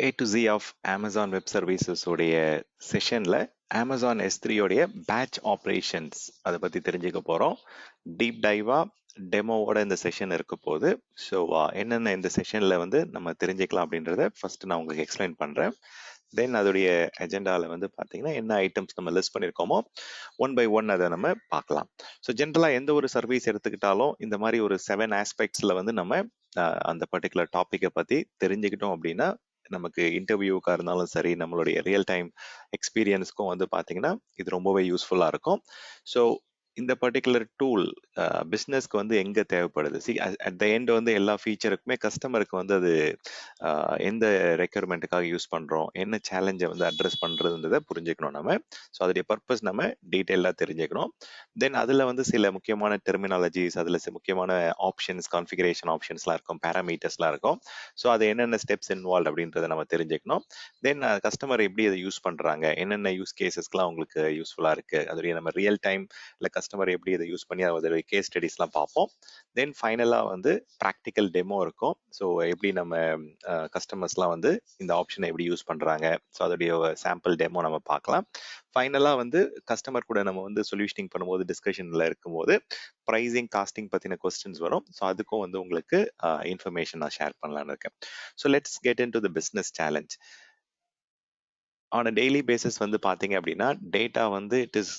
A to Z of Amazon Web Services உடைய செஷன்ல Amazon S3 உடைய batch operations அதை பத்தி தெரிஞ்சுக்க போறோம். டீப் டைவா டெமோவோட இந்த செஷன் இருக்க போகுது. ஸோ என்னென்ன இந்த செஷன்ல வந்து நம்ம தெரிஞ்சுக்கலாம் அப்படின்றத ஃபர்ஸ்ட் நான் உங்களுக்கு எக்ஸ்பிளைன் பண்றேன். தென் அதோடைய அஜெண்டாவில் வந்து பார்த்தீங்கன்னா என்ன ஐட்டம்ஸ் நம்ம லிஸ்ட் பண்ணியிருக்கோமோ ஒன் பை ஒன் அதை நம்ம பார்க்கலாம். ஸோ ஜென்ரலாக எந்த ஒரு சர்வீஸ் எடுத்துக்கிட்டாலும் இந்த மாதிரி ஒரு 7 ஆஸ்பெக்ட்ஸில் வந்து நம்ம அந்த பர்டிகுலர் டாப்பிக்கை பற்றி தெரிஞ்சுக்கிட்டோம் அப்படின்னா நமக்கு இன்டர்வியூக்காக இருந்தாலும் சரி, நம்மளுடைய ரியல் டைம் எக்ஸ்பீரியன்ஸ்க்கும் வந்து பார்த்தீங்கன்னா இது ரொம்பவே யூஸ்ஃபுல்லாக இருக்கும். ஸோ இந்த பர்டிகுலர் டூல் பிஸ்னஸ்க்கு வந்து எங்கே தேவைப்படுது? அட் த எண்ட் வந்து எல்லா ஃபீச்சருக்குமே கஸ்டமருக்கு வந்து அது எந்த ரெக்யர்மெண்ட்டுக்காக யூஸ் பண்ணுறோம், என்ன சேலஞ்சை வந்து அட்ரஸ் பண்ணுறதுன்றதை புரிஞ்சுக்கணும் நம்ம. ஸோ அதோடைய பர்பஸ் நம்ம டீட்டெயிலாக தெரிஞ்சுக்கணும். தென் அதில் வந்து சில முக்கியமான டெர்மினாலஜிஸ், அதில் முக்கியமான ஆப்ஷன்ஸ், கான்ஃபிகரேஷன் ஆப்ஷன்ஸ்லாம் இருக்கும், பேராமீட்டர்ஸ்லாம் இருக்கும். ஸோ அது என்னென்ன ஸ்டெப்ஸ் இன்வால்வ் அப்படின்றத நம்ம தெரிஞ்சுக்கணும். தென் கஸ்டமர் எப்படி அதை யூஸ் பண்ணுறாங்க, என்னென்ன யூஸ் கேசஸ்க்குலாம் அவங்களுக்கு யூஸ்ஃபுல்லாக இருக்குது, அதோடைய நம்ம ரியல் டைம் இல்லை கஸ்டமர் எப்படி இதை யூஸ் பண்ணி அதோடைய கேஸ் ஸ்டடிஸ்லாம் பார்ப்போம். தென் ஃபைனலாக வந்து ப்ராக்டிக்கல் டெமோ இருக்கும். ஸோ எப்படி நம்ம கஸ்டமர்ஸ்லாம் வந்து இந்த ஆப்ஷனை எப்படி யூஸ் பண்ணுறாங்க, ஸோ அதோடைய சாம்பிள் டெமோ நம்ம பார்க்கலாம். ஃபைனலாக வந்து கஸ்டமர் கூட நம்ம வந்து சொல்யூஷனிங் பண்ணும்போது, டிஸ்கஷனில் இருக்கும்போது ப்ரைஸிங், காஸ்டிங் பற்றின கொஸ்டின்ஸ் வரும். ஸோ அதுக்கும் வந்து உங்களுக்கு இன்ஃபர்மேஷன் நான் ஷேர் பண்ணலான்னு இருக்கேன். So let's get in to the business challenge. On a daily basis வந்து பார்த்தீங்க அப்படின்னா டேட்டா வந்து it is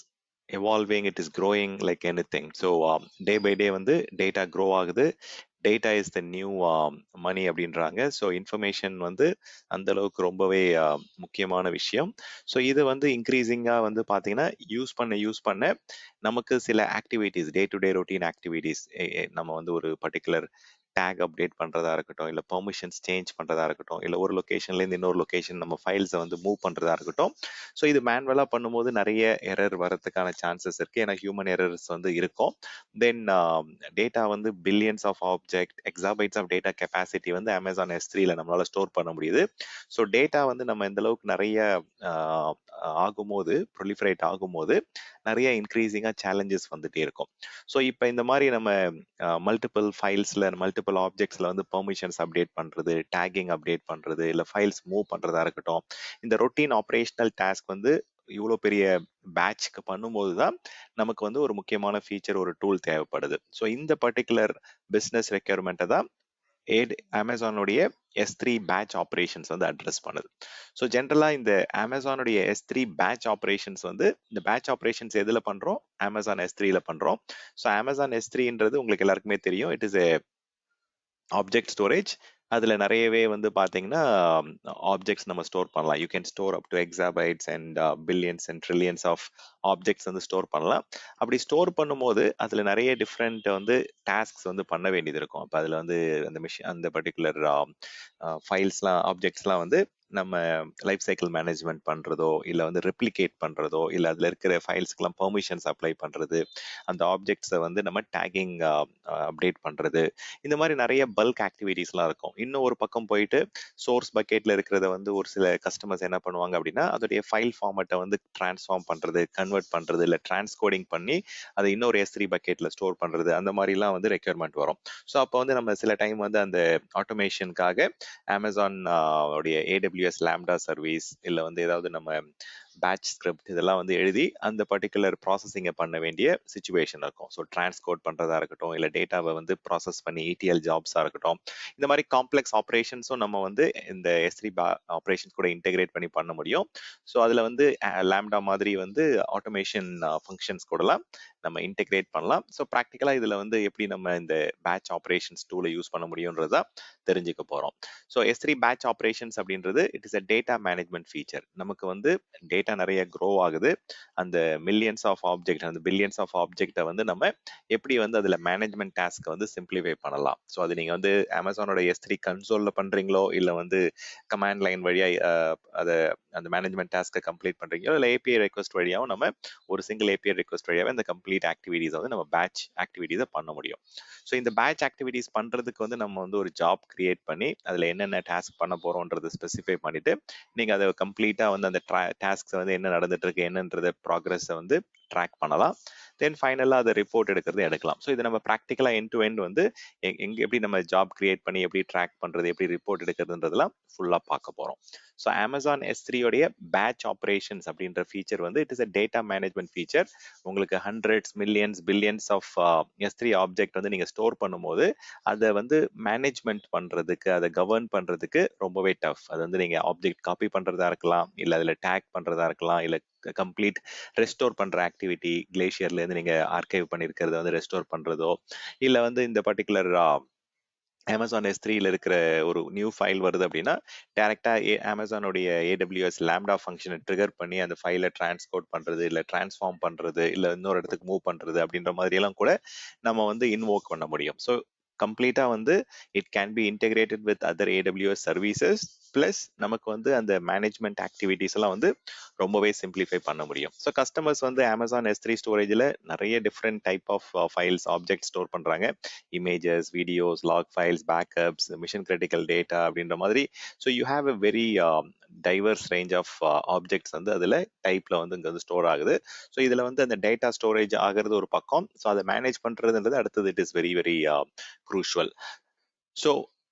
evolving, it is growing like anything. So day by day வந்து டேட்டா க்ரோ ஆகுது. டேட்டா இஸ் த நியூ மணி அப்படின்றாங்க. So information வந்து அந்த அளவுக்கு ரொம்பவே முக்கியமான விஷயம். ஸோ இது வந்து இன்க்ரீசிங்காக வந்து பார்த்தீங்கன்னா யூஸ் பண்ண நமக்கு சில activities, day to day routine activities, நம்ம வந்து ஒரு பர்டிகுலர் டேக் அப்டேட் பண்ணுறதா இருக்கட்டும், இல்லை பெர்மிஷன்ஸ் சேஞ்ச் பண்ணுறதா இருக்கட்டும், இல்லை ஒரு லொக்கேஷன்லேருந்து இன்னொரு லொக்கேஷன் நம்ம ஃபைல்ஸை வந்து மூவ் பண்ணுறதா இருக்கட்டும். ஸோ இது மேனுவலாக பண்ணும்போது நிறைய எரர் வரதுக்கான சான்சஸ் இருக்குது. ஏன்னா ஹியூமன் எரர்ஸ் வந்து இருக்கும். தென் டேட்டா வந்து billions of object, exabytes of data capacity வந்து அமேசான் S3ல நம்மளால ஸ்டோர் பண்ண முடியுது. ஸோ டேட்டா வந்து நம்ம இந்த அளவுக்கு நிறைய ஆகும்போது, ப்ரொலிஃபரேட் ஆகும்போது நிறைய இன்க்ரீசிங்காக சேலஞ்சஸ் வந்துட்டே இருக்கும். ஸோ இப்போ இந்த மாதிரி நம்ம மல்டிபிள் ஃபைல்ஸில், மல்டிபிள் ஆப்ஜெக்ட்ஸில் வந்து பெர்மிஷன்ஸ் அப்டேட் பண்ணுறது, டேகிங் அப்டேட் பண்ணுறது, இல்லை ஃபைல்ஸ் மூவ் பண்ணுறதா இருக்கட்டும், இந்த ரொட்டீன் ஆப்ரேஷனல் டாஸ்க் வந்து இவ்வளோ பெரிய பேட்ச்க்கு பண்ணும்போது தான் நமக்கு வந்து ஒரு முக்கியமான ஃபீச்சர், ஒரு டூல் தேவைப்படுது. ஸோ இந்த பர்டிகுலர் பிஸ்னஸ் ரெக்யர்மெண்ட்டை தான் அமேசானுடைய S3 பேட்ச் ஆப்ரேஷன்ஸ் வந்து அட்ரஸ் பண்ணுது. ஸோ ஜென்ரலாக இந்த அமேசானுடைய S3 பேட்ச் ஆப்ரேஷன்ஸ் வந்து, இந்த பேட்ச் ஆப்ரேஷன்ஸ் எதில் பண்ணுறோம்? அமேசான் S3ல பண்ணுறோம். ஸோ அமேசான் S3ன்றது உங்களுக்கு எல்லாருக்குமே தெரியும், it is a object storage. அதில் நிறையவே வந்து பார்த்தீங்கன்னா ஆப்ஜெக்ட்ஸ் நம்ம ஸ்டோர் பண்ணலாம். You can store up to exabytes and billions and trillions of objects வந்து ஸ்டோர் பண்ணலாம். அப்படி ஸ்டோர் பண்ணும்போது அதில் நிறைய டிஃப்ரெண்ட் வந்து டாஸ்க்ஸ் வந்து பண்ண வேண்டியது இருக்கும். அப்போ அதில் வந்து அந்த பர்டிகுலர் ஃபைல்ஸ்லாம், ஆப்ஜெக்ட்ஸ்லாம் வந்து நம்ம லைஃப் சைக்கிள் மேனேஜ்மெண்ட் பண்ணுறதோ, இல்லை வந்து ரெப்ளிகேட் பண்ணுறதோ, இல்லை அதில் இருக்கிற ஃபைல்ஸ்க்கெலாம் பெர்மிஷன்ஸ் அப்ளை பண்ணுறது, அந்த ஆப்ஜெக்ட்ஸை வந்து நம்ம டேகிங் அப்டேட் பண்ணுறது, இந்த மாதிரி நிறைய பல்க் ஆக்டிவிட்டீஸ்லாம் இருக்கும். இன்னும் ஒரு பக்கம் போயிட்டு சோர்ஸ் பக்கெட்டில் இருக்கிறத வந்து ஒரு சில கஸ்டமர்ஸ் என்ன பண்ணுவாங்க அப்படின்னா அதோடைய ஃபைல் ஃபார்மேட்டை வந்து டிரான்ஸ்ஃபார்ம் பண்ணுறது, கன்வெர்ட் பண்ணுறது, இல்லை டிரான்ஸ்கோடிங் பண்ணி அதை இன்னொரு S3 பக்கெட்டில் ஸ்டோர் பண்ணுறது, அந்த மாதிரிலாம் வந்து ரெக்யர்மெண்ட் வரும். ஸோ அப்போ வந்து நம்ம சில டைம் வந்து அந்த ஆட்டோமேஷனுக்காக அமேசான் உடைய AWS லாம்டா சர்வீஸ், இல்லை வந்து ஏதாவது நம்ம பேட்ச் ஸ்கிரிப்ட் இதெல்லாம் வந்து எழுதி அந்த பர்டிகுலர் ப்ராசஸிங்கை பண்ண வேண்டிய சுச்சுவேஷன் இருக்கும். ஸோ டிரான்ஸ்கோட் பண்ணுறதா இருக்கட்டும், இல்லை டேட்டாவை வந்து ப்ராசஸ் பண்ணி ETL ஜாப்ஸாக இருக்கட்டும், இந்த மாதிரி காம்ப்ளெக்ஸ் ஆப்ரேஷன்ஸும் நம்ம வந்து இந்த S3 ஆப்ரேஷன்ஸ் கூட இன்டெகிரேட் பண்ணி பண்ண முடியும். ஸோ அதில் வந்து லாம்டா மாதிரி வந்து ஆட்டோமேஷன் ஃபங்க்ஷன்ஸ் கூடலாம் நம்ம இன்டெகிரேட் பண்ணலாம். ஸோ ப்ராக்டிக்கலாக இதில் வந்து எப்படி நம்ம இந்த பேட்ச் ஆப்ரேஷன்ஸ் டூலை யூஸ் பண்ண முடியுன்றதா தெரிஞ்சுக்க போகிறோம். ஸோ S3 பேட்ச் ஆப்ரேஷன்ஸ் அப்படின்றது it is a data management feature. நமக்கு வந்து டேட்டா நிறைய க்ரோ ஆகுது. அந்த மில்லியன்ஸ் ஆஃப் ஆப்ஜெக்ட், அந்த பில்லியன்ஸ் ஆஃப் ஆப்ஜெக்டை வந்து நம்ம எப்படி வந்து அதில் மேனேஜ்மெண்ட் டாஸ்க்கை வந்து சிம்பிளிஃபை பண்ணலாம். ஸோ அது நீங்கள் வந்து அமேசானோட S3 கன்சோலில் பண்ணுறீங்களோ, இல்லை வந்து கமாண்ட் லைன் வழியாக அதை அந்த மேனேஜ்மெண்ட் டாஸ்க்கை கம்ப்ளீட் பண்ணுறீங்களோ, இல்லை API ரெக்வஸ்ட் வழியாகவும் நம்ம ஒரு சிங்கிள் API ரெக்வஸ்ட் வழியாகவே இந்த கம்ப்ளீட் ஆக்டிவிட்டீஸை வந்து நம்ம பேட்ச் ஆக்டிவிட்டீஸை பண்ண முடியும். ஸோ இந்த பேட்ச் ஆக்டிவிட்டீஸ் பண்ணுறதுக்கு வந்து நம்ம வந்து ஒரு ஜாப் கிரியேட் பண்ணி அதில் என்னென்ன டாஸ்க் பண்ண போகிறோன்றதை ஸ்பெசிஃபை பண்ணிவிட்டு நீங்கள் அதை கம்ப்ளீட்டாக வந்து அந்த டாஸ்க்ஸை வந்து என்ன நடந்துட்டு இருக்கு, என்னன்றத ப்ராக்ரஸை வந்து ட்ராக் பண்ணலாம். தென் ஃபைனலாக அதை ரிப்போர்ட் எடுக்கிறது எடுக்கலாம். ஸோ இது நம்ம ப்ராக்டிக்கலாக எண்ட் டு எண்ட் வந்து எங்கே எப்படி நம்ம ஜாப் கிரியேட் பண்ணி எப்படி ட்ராக் பண்ணுறது, எப்படி ரிப்போர்ட் எடுக்கிறதுன்றதுலாம் ஃபுல்லாக பார்க்க போகிறோம். ஸோ அமேசான் S3 உடைய பேட்ச் ஆப்ரேஷன்ஸ் அப்படின்ற ஃபீச்சர் வந்து it is a data management feature. உங்களுக்கு hundreds, millions, billions of S3 object வந்து நீங்கள் ஸ்டோர் பண்ணும்போது அதை வந்து மேனேஜ்மெண்ட் பண்ணுறதுக்கு, அதை கவர்ன் பண்ணுறதுக்கு ரொம்பவே டஃப். அது வந்து நீங்கள் ஆப்ஜெக்ட் காப்பி பண்ணுறதா இருக்கலாம், இல்லை அதில் டேக் பண்ணுறதா இருக்கலாம், இல்லை கம்ப்ளீட் ரெஸ்டோர் பண்ற ஆக்டிவிட்டி, கிளேஷியர்ல இருந்து நீங்க ஆர்கைவ் பண்ணிருக்கிறத வந்து ரெஸ்டோர் பண்றதோ, இல்ல வந்து இந்த பர்டிகுலர் அமேசான் S3ல இருக்கிற ஒரு நியூ ஃபைல் வருது அப்படின்னா டைரக்டா அமேசானுடைய AWS லாம்டா ஃபங்க்ஷனை ட்ரிகர் பண்ணி அந்த ஃபைலை டிரான்ஸ்கோட் பண்றது, இல்ல டிரான்ஸ்ஃபார்ம் பண்றது, இல்ல இன்னொரு இடத்துக்கு மூவ் பண்றது அப்படின்ற மாதிரி எல்லாம் கூட நம்ம வந்து இன்வோக் பண்ண முடியும். ஸோ கம்ப்ளீட்டா வந்து it can B integrated with other AWS services plus நமக்கு வந்து அந்த மேனேஜ்மெண்ட் ஆக்டிவிட்டிஸ் எல்லாம் வந்து ரொம்பவே சிம்பிளிஃபை பண்ண முடியும். ஸோ கஸ்டமர்ஸ் வந்து அமேசான் S3 ஸ்டோரேஜில் நிறைய different type of files, object store பண்றாங்க. Images, videos, log files, backups, mission critical data அப்படின்ற மாதிரி. So you have a very diverse range of objects வந்து அதில் டைப்ல வந்து இங்கே வந்து ஸ்டோர் ஆகுது. ஸோ இதில் வந்து அந்த டேட்டா ஸ்டோரேஜ் ஆகிறது ஒரு பக்கம், ஸோ அதை மேனேஜ் பண்றதுன்றது அடுத்தது it is very very crucial. So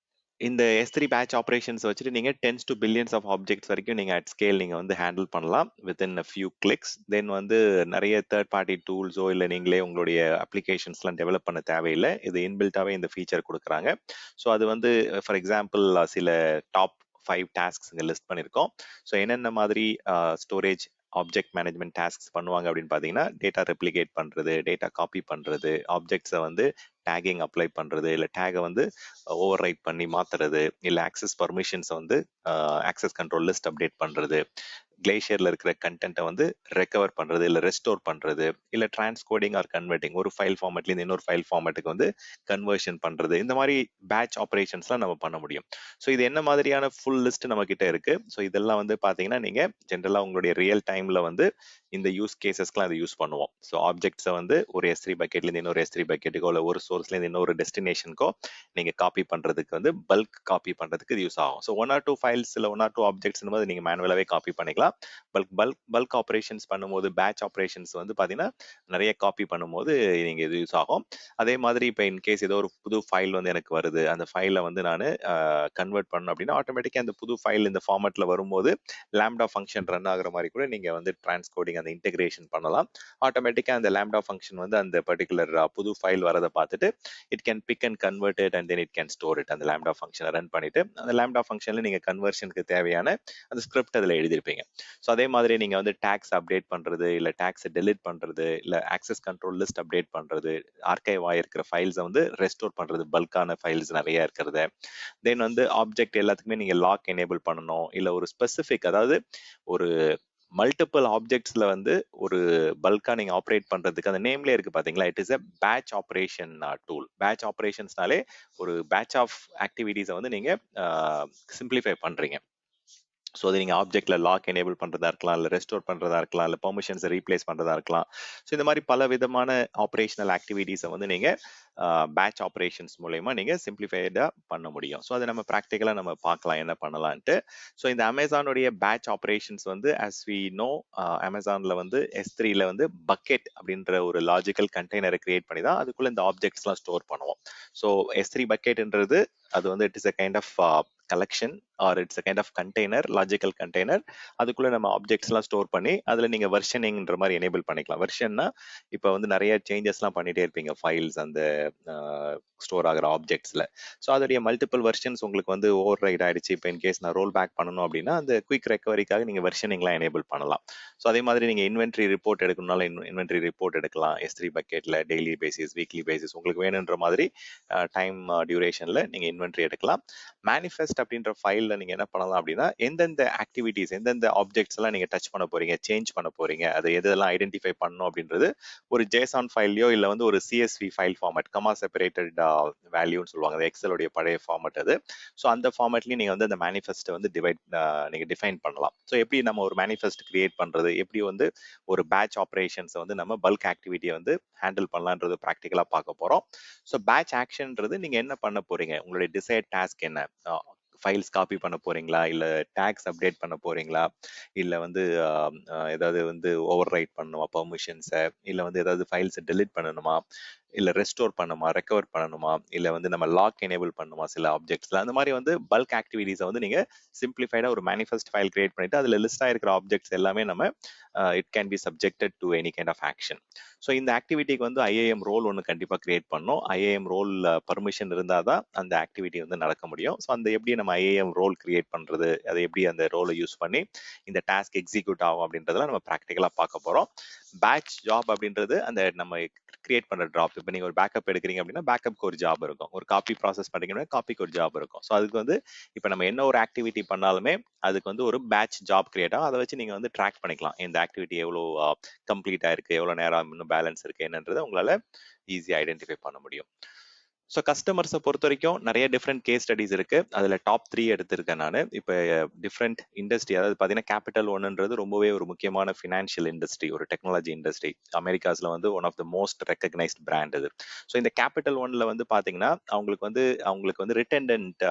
இந்த S3 பேட்ச் ஆப்ரேஷன்ஸ் வச்சுட்டு நீங்க tens to billions of objects வரைக்கும் நீங்க அட் ஸ்கேல் நீங்க வந்து ஹேண்டில் பண்ணலாம் within a few clicks. Then வந்து நிறைய தேர்ட் பார்ட்டி டூல்ஸோ இல்லை நீங்களே உங்களுடைய அப்ளிகேஷன்ஸ்லாம் டெவலப் பண்ண தேவையில்லை. இது இன்பில்ட்டாவே இந்த ஃபீச்சர் கொடுக்குறாங்க. ஸோ அது வந்து ஃபார் எக்ஸாம்பிள் சில டாப் 5 டாஸ்க்ஸ் இங்கே லிஸ்ட் பண்ணியிருக்கோம். ஸோ என்னென்ன மாதிரி ஸ்டோரேஜ் ஆப்ஜெக்ட் மேனேஜ்மெண்ட் டாஸ்க்ஸ் பண்ணுவாங்க அப்படின்னு பார்த்தீங்கன்னா, டேட்டா ரெப்ளிகேட் பண்ணுறது, டேட்டா காப்பி பண்ணுறது, ஆப்ஜெக்ட்ஸை வந்து டேகிங் அப்ளை பண்ணுறது, இல்லை டேகை வந்து ஓவர் ரைட் பண்ணி மாற்றுறது, இல்லை ஆக்சஸ் பர்மிஷன்ஸை வந்து ஆக்சஸ் கண்ட்ரோல் லிஸ்ட் அப்டேட் பண்ணுறது, கிளேஷியர்ல இருக்கிற கண்டென்ட்டை வந்து ரெக்கவர் பண்றது, இல்லை ரெஸ்டோர் பண்றது, இல்லை டிரான்ஸ்கோடிங் ஆர் கன்வெர்ட்டிங், ஒரு ஃபைல் ஃபார்மேட்ல இருந்து இன்னொரு ஃபைல் ஃபார்மேட்டுக்கு வந்து கன்வர்ஷன் பண்றது, இந்த மாதிரி பேட்ச் ஆப்ரேஷன்ஸ்லாம் நம்ம பண்ண முடியும். ஸோ இது என்ன மாதிரியான ஃபுல் லிஸ்ட் நம்ம கிட்ட இருக்கு. ஸோ இதெல்லாம் வந்து பாத்தீங்கன்னா நீங்க ஜென்ரலா உங்களுடைய ரியல் டைம்ல வந்து இந்த யூஸ் கேசஸ்க்குலாம் அதை யூஸ் பண்ணுவோம். ஸோ ஆப்ஜெக்ட்ஸை வந்து ஒரு S3 பக்கெட்ல இருந்து இன்னொரு S3 பக்கெட்டுக்கோ, இல்லை ஒரு சோர்ஸ்ல இருந்து இன்னொரு டெஸ்டினேஷனுக்கோ நீங்க காப்பி பண்றதுக்கு வந்து பல்க் காப்பி பண்றதுக்கு இது யூஸ் ஆகும். ஸோ 1 or 2 ஃபைல்ஸ் இல்லை 1 or 2 ஆப்ஜெக்ட்ஸ் போது நீங்க மேனுவலாவே காப்பி பண்ணிக்கலாம். பல்க் ஆப்ரேஷன்ஸ் பண்ணும்போது, பேட்ச் ஆப்ரேஷன்ஸ் வந்து பாத்தீங்கன்னா நிறைய காப்பி பண்ணும்போது நீங்க இது யூஸ் ஆகும். அதே மாதிரி இப்போ இன்கேஸ் ஏதோ ஒரு புது ஃபைல் வந்து எனக்கு வருது, அந்த ஃபைலை வந்து நான் கன்வெர்ட் பண்ணணும் அப்படின்னா ஆட்டோமேட்டிக்கா அந்த புது ஃபைல் இந்த ஃபார்மேட்ல வரும்போது லாம்டா ஃபங்க்ஷன் ரன் ஆகுற மாதிரி கூட நீங்க வந்து டிரான்ஸ்கோடிங் அந்த இன்டெகிரேஷன் பண்ணலாம். ஆட்டோமேட்டிக்கா அந்த லாம்டா ஃபங்க்ஷன் வந்து அந்த பர்டிகுலர் புது ஃபைல் வரதை பார்த்துட்டு it can big and convert it and then it can store it. அந்த லாம்டா ஃபங்க்ஷனை ரன் பண்ணிட்டு அந்த லாம்டா ஃபங்க்ஷன்ல நீங்க கன்வர்ஷனுக்கு தேவையான அந்த ஸ்கிரிப்ட் அதில் எழுதியிருப்பீங்க. ஸோ அதே மாதிரி நீங்க வந்து டேக்ஸ் அப்டேட் பண்றது, இல்லை டேக்ஸை டெலிட் பண்றது, இல்லை ஆக்சஸ் கண்ட்ரோல் லிஸ்ட் அப்டேட் பண்றது, ஆர்கைவ் ஆயிருக்கிற ஃபைல்ஸை வந்து ரெஸ்டோர் பண்றது, பல்கான ஃபைல்ஸ் நிறைய இருக்கிறது. தென் வந்து ஆப்ஜெக்ட் எல்லாத்துக்குமே நீங்க லாக் எனேபிள் பண்ணணும், இல்லை ஒரு ஸ்பெசிஃபிக், அதாவது ஒரு மல்டிபிள் ஆப்ஜெக்ட்ஸ்ல வந்து ஒரு பல்கா நீங்க ஆப்ரேட் பண்றதுக்கு அந்த நேம்ல இருக்கு பாத்தீங்களா, it is a batch operation tool. Batch ஆப்ரேஷன்ஸ்னாலே ஒரு பேட்ச் ஆஃப் ஆக்டிவிட்டிஸை வந்து நீங்க சிம்பிளிஃபை பண்றீங்க. ஸோ அது நீங்கள் ஆப்ஜெக்ட்ல லாக் எனேபிள் பண்ணுறதா இருக்கலாம், இல்லை ரெஸ்டோர் பண்ணுறதா இருக்கலாம், இல்லை பெர்மிஷன்ஸை ரீப்ளேஸ் பண்ணுறதா இருக்கலாம். ஸோ இந்த மாதிரி பல விதமான ஆப்ரேஷனல் ஆக்டிவிட்டீஸை வந்து நீங்கள் பேட்ச் ஆப்ரேஷன்ஸ் மூலயமா நீங்கள் சிம்பிளிஃபைடாக பண்ண முடியும். ஸோ அதை நம்ம ப்ராக்டிக்கலாக நம்ம பார்க்கலாம் என்ன பண்ணலான்ட்டு. ஸோ இந்த அமேசானுடைய பேட்ச் ஆப்ரேஷன்ஸ் வந்து ஆஸ் வி நோ, அமேசானில் வந்து S3ல வந்து பக்கெட் அப்படின்ற ஒரு லாஜிக்கல் கண்டெய்னரை கிரியேட் பண்ணி தான் அதுக்குள்ளே இந்த ஆப்ஜெக்ட்ஸ்லாம் ஸ்டோர் பண்ணுவோம். ஸோ S3 பக்கெட்ன்றது அது வந்து it is a kind of collection or it's a kind of container, logical container. அதுக்குள்ள நம்ம ஆப்ஜெக்ட்ஸ்லாம் ஸ்டோர் பண்ணி அதில் நீங்கள் வெர்ஷனிங்ன்ற மாதிரி எனேபிள் பண்ணிக்கலாம். வெர்ஷன்னா இப்போ வந்து நிறைய சேஞ்சஸ்லாம் பண்ணிட்டே இருப்பீங்க ஃபைல்ஸ் அந்த ஸ்டோர் ஆகிற ஆப்ஜெக்ட்ஸில். ஸோ அதோடைய மல்டிபிள் வெர்ஷன்ஸ் உங்களுக்கு வந்து ஓவர் ரைட் ஆயிடுச்சு, இப்போ இன்கேஸ் நான் ரோல் பேக் பண்ணணும் அப்படின்னா அந்த குயிக் ரெக்கவரிக்காக நீங்கள் வெர்ஷனிங்லாம் எனேபிள் பண்ணலாம். ஸோ அதே மாதிரி நீங்கள் இன்வென்ட்ரி ரிப்போர்ட் எடுக்கணும்னால இன்வென்ட்ரி ரிப்போர்ட் எடுக்கலாம் S3 பக்கெட்டில், டெய்லி பேசிஸ், வீக்லி பேசிஸ், உங்களுக்கு வேணுன்ற மாதிரி டைம் டியூரேஷனில் நீங்கள் இன்வென்ட்ரி எடுக்கலாம். மேனிஃபெஸ்ட் அப்படின்ற ஃபைலில் நீங்கள் என்ன பண்ணலாம் அப்படின்னா எந்தெந்த ஆக்டிவிட்டீஸ், எந்தெந்த ஆப்ஜெக்ட்ஸ் எல்லாம் நீங்கள் டச் பண்ண போறீங்க, சேஞ்ச் பண்ண போறீங்க, அதை எதெல்லாம் ஐடென்டிஃபை பண்ணணும் அப்படின்றது ஒரு ஜேசான் ஃபைல்லையோ இல்லை வந்து ஒரு CSV file format, comma separated வேல்யூன்னு சொல்லுவாங்க, எக்ஸலுடைய பழைய ஃபார்மேட் அது. ஸோ அந்த ஃபார்மேட்லையும் நீங்கள் வந்து அந்த மேனிஃபெஸ்ட்டை வந்து நீங்கள் டிஃபைன் பண்ணலாம். ஸோ எப்படி நம்ம ஒரு மேனிஃபெஸ்ட் கிரியேட் பண்ணுறது, எப்படி வந்து ஒரு பேட்ச் ஆப்ரேஷன்ஸை வந்து நம்ம பல்க் ஆக்டிவிட்டியை வந்து ஹேண்டில் பண்ணலான்றது ப்ராக்டிக்கலாக பார்க்க போகிறோம். ஸோ பேட்ச் ஆக்ஷன்ன்றது நீங்கள் என்ன பண்ண போறீங்க, உங்களுடைய டிசைட் டாஸ்க் என்ன, ஃபைல்ஸ் காப்பி பண்ண போறீங்களா, இல்ல டேக்ஸ் அப்டேட் பண்ண போறீங்களா, இல்ல வந்து ஏதாவது வந்து ஓவர் ரைட் பண்ணணுமா பெர்மிஷன்ஸை, இல்ல வந்து ஏதாவது ஃபைல்ஸை டெலிட் பண்ணணுமா, இல்ல ரெஸ்டோர் பண்ணுமா, ரெக்கவர் பண்ணணுமா, இல்ல வந்து நம்ம லாக் எனேபிள் பண்ணுமா சில ஆப்ஜெக்ட்ஸ்ல. அந்த மாதிரி வந்து பல்க் ஆக்டிவிட்டிஸை வந்து நீங்க சிம்பிளிஃபைடா ஒரு மேனிஃபெஸ்ட் ஃபைல் கிரியேட் பண்ணிட்டு அதுல லிஸ்ட் ஆயிருக்கிற ஆப்ஜெக்ட்ஸ் எல்லாமே நம்ம it can be subjected to any kind of action. So இந்த ஆக்டிவிட்டிக்கு வந்து ஐஏஎம் ரோல் ஒன்று கண்டிப்பாக கிரியேட் பண்ணணும். ஐஏஎம் ரோல் பர்மிஷன் இருந்தால் தான் அந்த ஆக்டிவிட்டி வந்து நடக்க முடியும். ஸோ அந்த எப்படி நம்ம ஐஏஎம் ரோல் கிரியேட் பண்ணுறது, அதை எப்படி அந்த ரோலை யூஸ் பண்ணி இந்த டாஸ்க் எக்ஸிக்யூட் ஆகும் அப்படின்றதுல நம்ம ப்ராக்டிக்கலாக பார்க்க போகிறோம். பேட்ச் ஜாப் அப்படின்றது அந்த நம்ம கிரியேட் பண்ற ஜாப். இப்போ நீங்க ஒரு பேக்கப் எடுக்கிறீங்க அப்படின்னா பேக்கப்க்கு ஒரு ஜாப் இருக்கும், ஒரு காப்பி ப்ராசஸ் பண்ணீங்கன்னா காப்பிக்கு ஒரு ஜாப் இருக்கும். ஸோ அதுக்கு வந்து இப்போ நம்ம என்ன ஒரு ஆக்டிவிட்டி பண்ணாலுமே அதுக்கு வந்து ஒரு பேட்ச் ஜாப் கிரியேட் ஆகும். அதை வச்சு நீங்க வந்து ட்ராக் பண்ணிக்கலாம், இந்த ஆக்டிவிட்டி எவ்வளோ கம்ப்ளீட் ஆயிருக்கு, எவ்வளோ நேரம் இன்னும் பேலன்ஸ் இருக்கு என்னன்றதை உங்களால ஈஸியாக ஐடென்டிஃபை பண்ண முடியும். ஸோ கஸ்டமர்ஸை பொறுத்த வரைக்கும் நிறைய டிஃப்ரெண்ட் கேஸ் ஸ்டடிஸ் இருக்கு. அதில் டாப் 3 எடுத்திருக்கேன் நான். இப்போ டிஃப்ரெண்ட் இண்டஸ்ட்ரி, அதாவது பார்த்தீங்கன்னா கேபிட்டல் ஒன்ன்றது ரொம்பவே ஒரு முக்கியமான ஃபினான்ஷியல் இண்டஸ்ட்ரி, ஒரு டெக்னாலஜி இண்டஸ்ட்ரி. அமெரிக்காஸில் வந்து one of the most recognised brand இது. ஸோ இந்த கேபிட்டல் ஒன்ல வந்து பார்த்தீங்கன்னா அவங்களுக்கு வந்து ரிட்டன்டன்ட்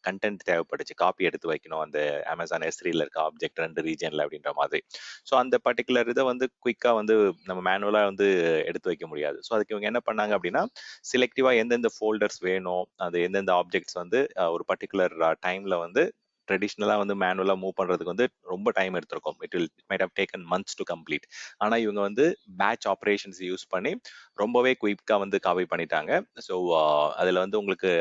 கண்டென்ட் தேவைப்படுச்சு, காப்பி எடுத்து வைக்கணும் அந்த அமேசான் S3ல இருக்க ஆப்ஜெக்ட் 2 ரீஜன்ல அப்படின்ற மாதிரி. ஸோ அந்த பர்டிகுலர் இதை வந்து குயிக்காக வந்து நம்ம மேனுவலாக வந்து எடுத்து வைக்க முடியாது. ஸோ அதுக்கு இவங்க என்ன பண்ணாங்க அப்படின்னா செலக்டிவா எந்தெந்த ஃபோல்டர்ஸ் வேணும், அது எந்தெந்த ஆப்ஜெக்ட்ஸ் வந்து ஒரு பர்டிகுலர் டைம்ல வந்து ட்ரெடிஷ்னலா வந்து மேனுவலா மூவ் பண்றதுக்கு வந்து ரொம்ப டைம் எடுத்திருக்கும். It might have taken months to complete. ஆனா இவங்க வந்து பேட்ச் ஆப்ரேஷன்ஸ் யூஸ் பண்ணி ரொம்பவே குயிக்கா வந்து காப்பி பண்ணிட்டாங்க. ஸோ அதுல வந்து உங்களுக்கு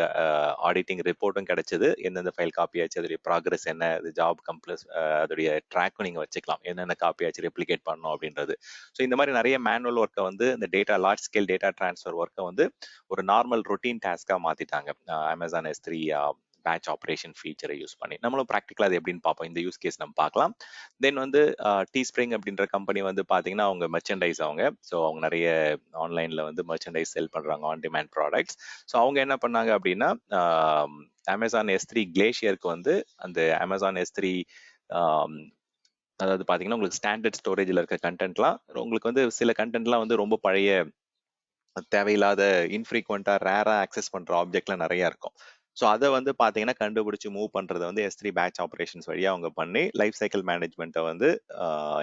ஆடிட்டிங் ரிப்போர்ட்டும் கிடைச்சது, எந்தெந்த ஃபைல் காப்பி ஆச்சு, அதோடைய ப்ராக்ரஸ் என்ன, அது ஜாப் கம்ப்ளஸ், அதோடைய ட்ராக்கும் நீங்க வச்சுக்கலாம், என்னென்ன காப்பி ஆச்சு, ரெப்ளிகேட் பண்ணணும் அப்படின்றது. ஸோ இந்த மாதிரி நிறைய மேனுவல் ஒர்க்கை வந்து இந்த data large scale data transfer ஒர்க்கை வந்து ஒரு நார்மல் ரொட்டீன் டாஸ்கா மாத்திட்டாங்க அமேசான் S3 பேட்ச் ஆப்ரேஷன் ஃபீச்சரை யூஸ் பண்ணி. நம்மளும் ப்ராக்டிக்கலா அது எப்படின்னு பார்ப்போம். இந்த யூஸ் கேஸ் நம்ம பார்க்கலாம். தென் வந்து டீஸ்ப்ரிங் அப்படின்ற கம்பெனி வந்து பார்த்தீங்கன்னா அவங்க மெர்ச்சன்டைஸ், ஸோ அவங்க நிறைய ஆன்லைன்ல வந்து மெர்ச்சன்டைஸ் செல் பண்றாங்க, ஆன் டிமாண்ட் ப்ராடக்ட்ஸ். ஸோ அவங்க என்ன பண்ணாங்க அப்படின்னா அமேசான் S3 கிளேஷியருக்கு வந்து அந்த அமேசான் S3 அதாவது பார்த்தீங்கன்னா உங்களுக்கு ஸ்டாண்டர்ட் ஸ்டோரேஜில் இருக்க கண்டென்ட்லாம், உங்களுக்கு வந்து சில கண்டென்ட்லாம் வந்து ரொம்ப பழைய தேவையில்லாத இன்ஃப்ரீக்வெண்டா ரேரா ஆக்சஸ் பண்ற ஆப்ஜெக்ட்லாம் நிறைய இருக்கும். ஸோ அதை வந்து பார்த்தீங்கன்னா கண்டுபிடிச்சு மூவ் பண்றது வந்து S3 பேட்ச் ஆப்ரேஷன்ஸ் வழியா அவங்க பண்ணி லைஃப் சைக்கிள் மேனேஜ்மெண்ட்டை வந்து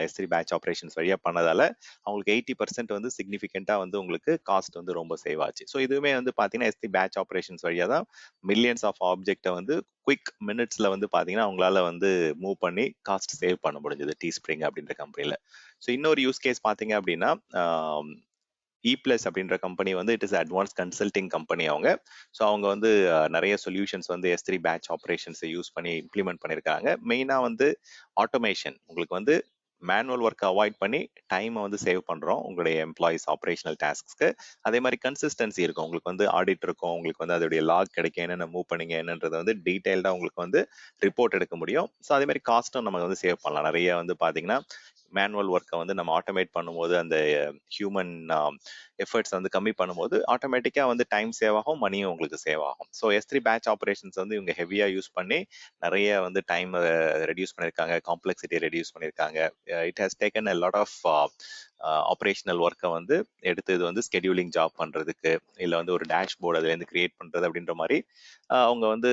S3 பேட்ச் ஆப்ரேஷன்ஸ் வழியா பண்ணதால அவங்களுக்கு 80% வந்து சிக்னிஃபிகண்டா வந்து உங்களுக்கு காஸ்ட் வந்து ரொம்ப சேவ் ஆச்சு. ஸோ இதுவுமே வந்து பார்த்தீங்கன்னா S3 பேட்ச் ஆப்ரேஷன்ஸ் வழியா தான் மில்லியன்ஸ் ஆஃப் ஆப்ஜெக்டை வந்து குயிக் மினிட்ஸ்ல வந்து பார்த்தீங்கன்னா அவங்களால வந்து மூவ் பண்ணி காஸ்ட் சேவ் பண்ண முடிஞ்சது டீஸ்ப்ரிங் அப்படின்ற கம்பெனில. ஸோ இன்னொரு யூஸ் கேஸ் பார்த்தீங்க அப்படின்னா E+ அப்படின்ற கம்பெனி வந்து it is advance consulting company அவங்க. ஸோ அவங்க வந்து நிறைய சொல்யூஷன்ஸ் வந்து S3 பேட்ச் ஆப்ரேஷன்ஸை யூஸ் பண்ணி இம்ப்ளிமெண்ட் பண்ணியிருக்காங்க. மெயினாக வந்து ஆட்டோமேஷன், உங்களுக்கு வந்து மேனுவல் ஒர்க் அவாய்ட் பண்ணி டைமை வந்து சேவ் பண்ணுறோம் உங்களுடைய எம்ப்ளாயிஸ் ஆப்ரேஷனல் டாஸ்க்கு. அதே மாதிரி கன்சிஸ்டன்சி இருக்கும், உங்களுக்கு வந்து ஆடிட் இருக்கும், உங்களுக்கு வந்து அதோடைய லாக் கிடைக்கும், என்னென்ன மூவ் பண்ணீங்க என்னன்றதை வந்து டீட்டெயில்டாக உங்களுக்கு வந்து ரிப்போர்ட் எடுக்க முடியும். ஸோ அதே மாதிரி காஸ்ட்டும் நம்ம வந்து சேவ் பண்ணலாம். நிறைய வந்து பார்த்தீங்கன்னா மேனுவல் ஒர்க்கை வந்து நம்ம ஆட்டோமேட் பண்ணும்போது அந்த ஹியூமன் எஃபர்ட்ஸ் வந்து கம்மி பண்ணும்போது ஆட்டோமேட்டிக்காக வந்து டைம் சேவ் ஆகும், மணியும் உங்களுக்கு சேவ் ஆகும். ஸோ S3 பேட்ச் ஆப்ரேஷன்ஸ் வந்து இவங்க ஹெவியாக யூஸ் பண்ணி நிறைய வந்து டைம் ரெடியூஸ் பண்ணியிருக்காங்க, காம்ப்ளெக்சிட்டியை ரெடியூஸ் பண்ணியிருக்காங்க. It has taken a lot of operational ஒர்க்கை வந்து எடுத்து இது வந்து ஸ்கெடியூலிங் ஜாப் பண்ணுறதுக்கு, இல்லை வந்து ஒரு டேஷ்போர்டு அதுலேருந்து கிரியேட் பண்ணுறது அப்படின்ற மாதிரி அவங்க வந்து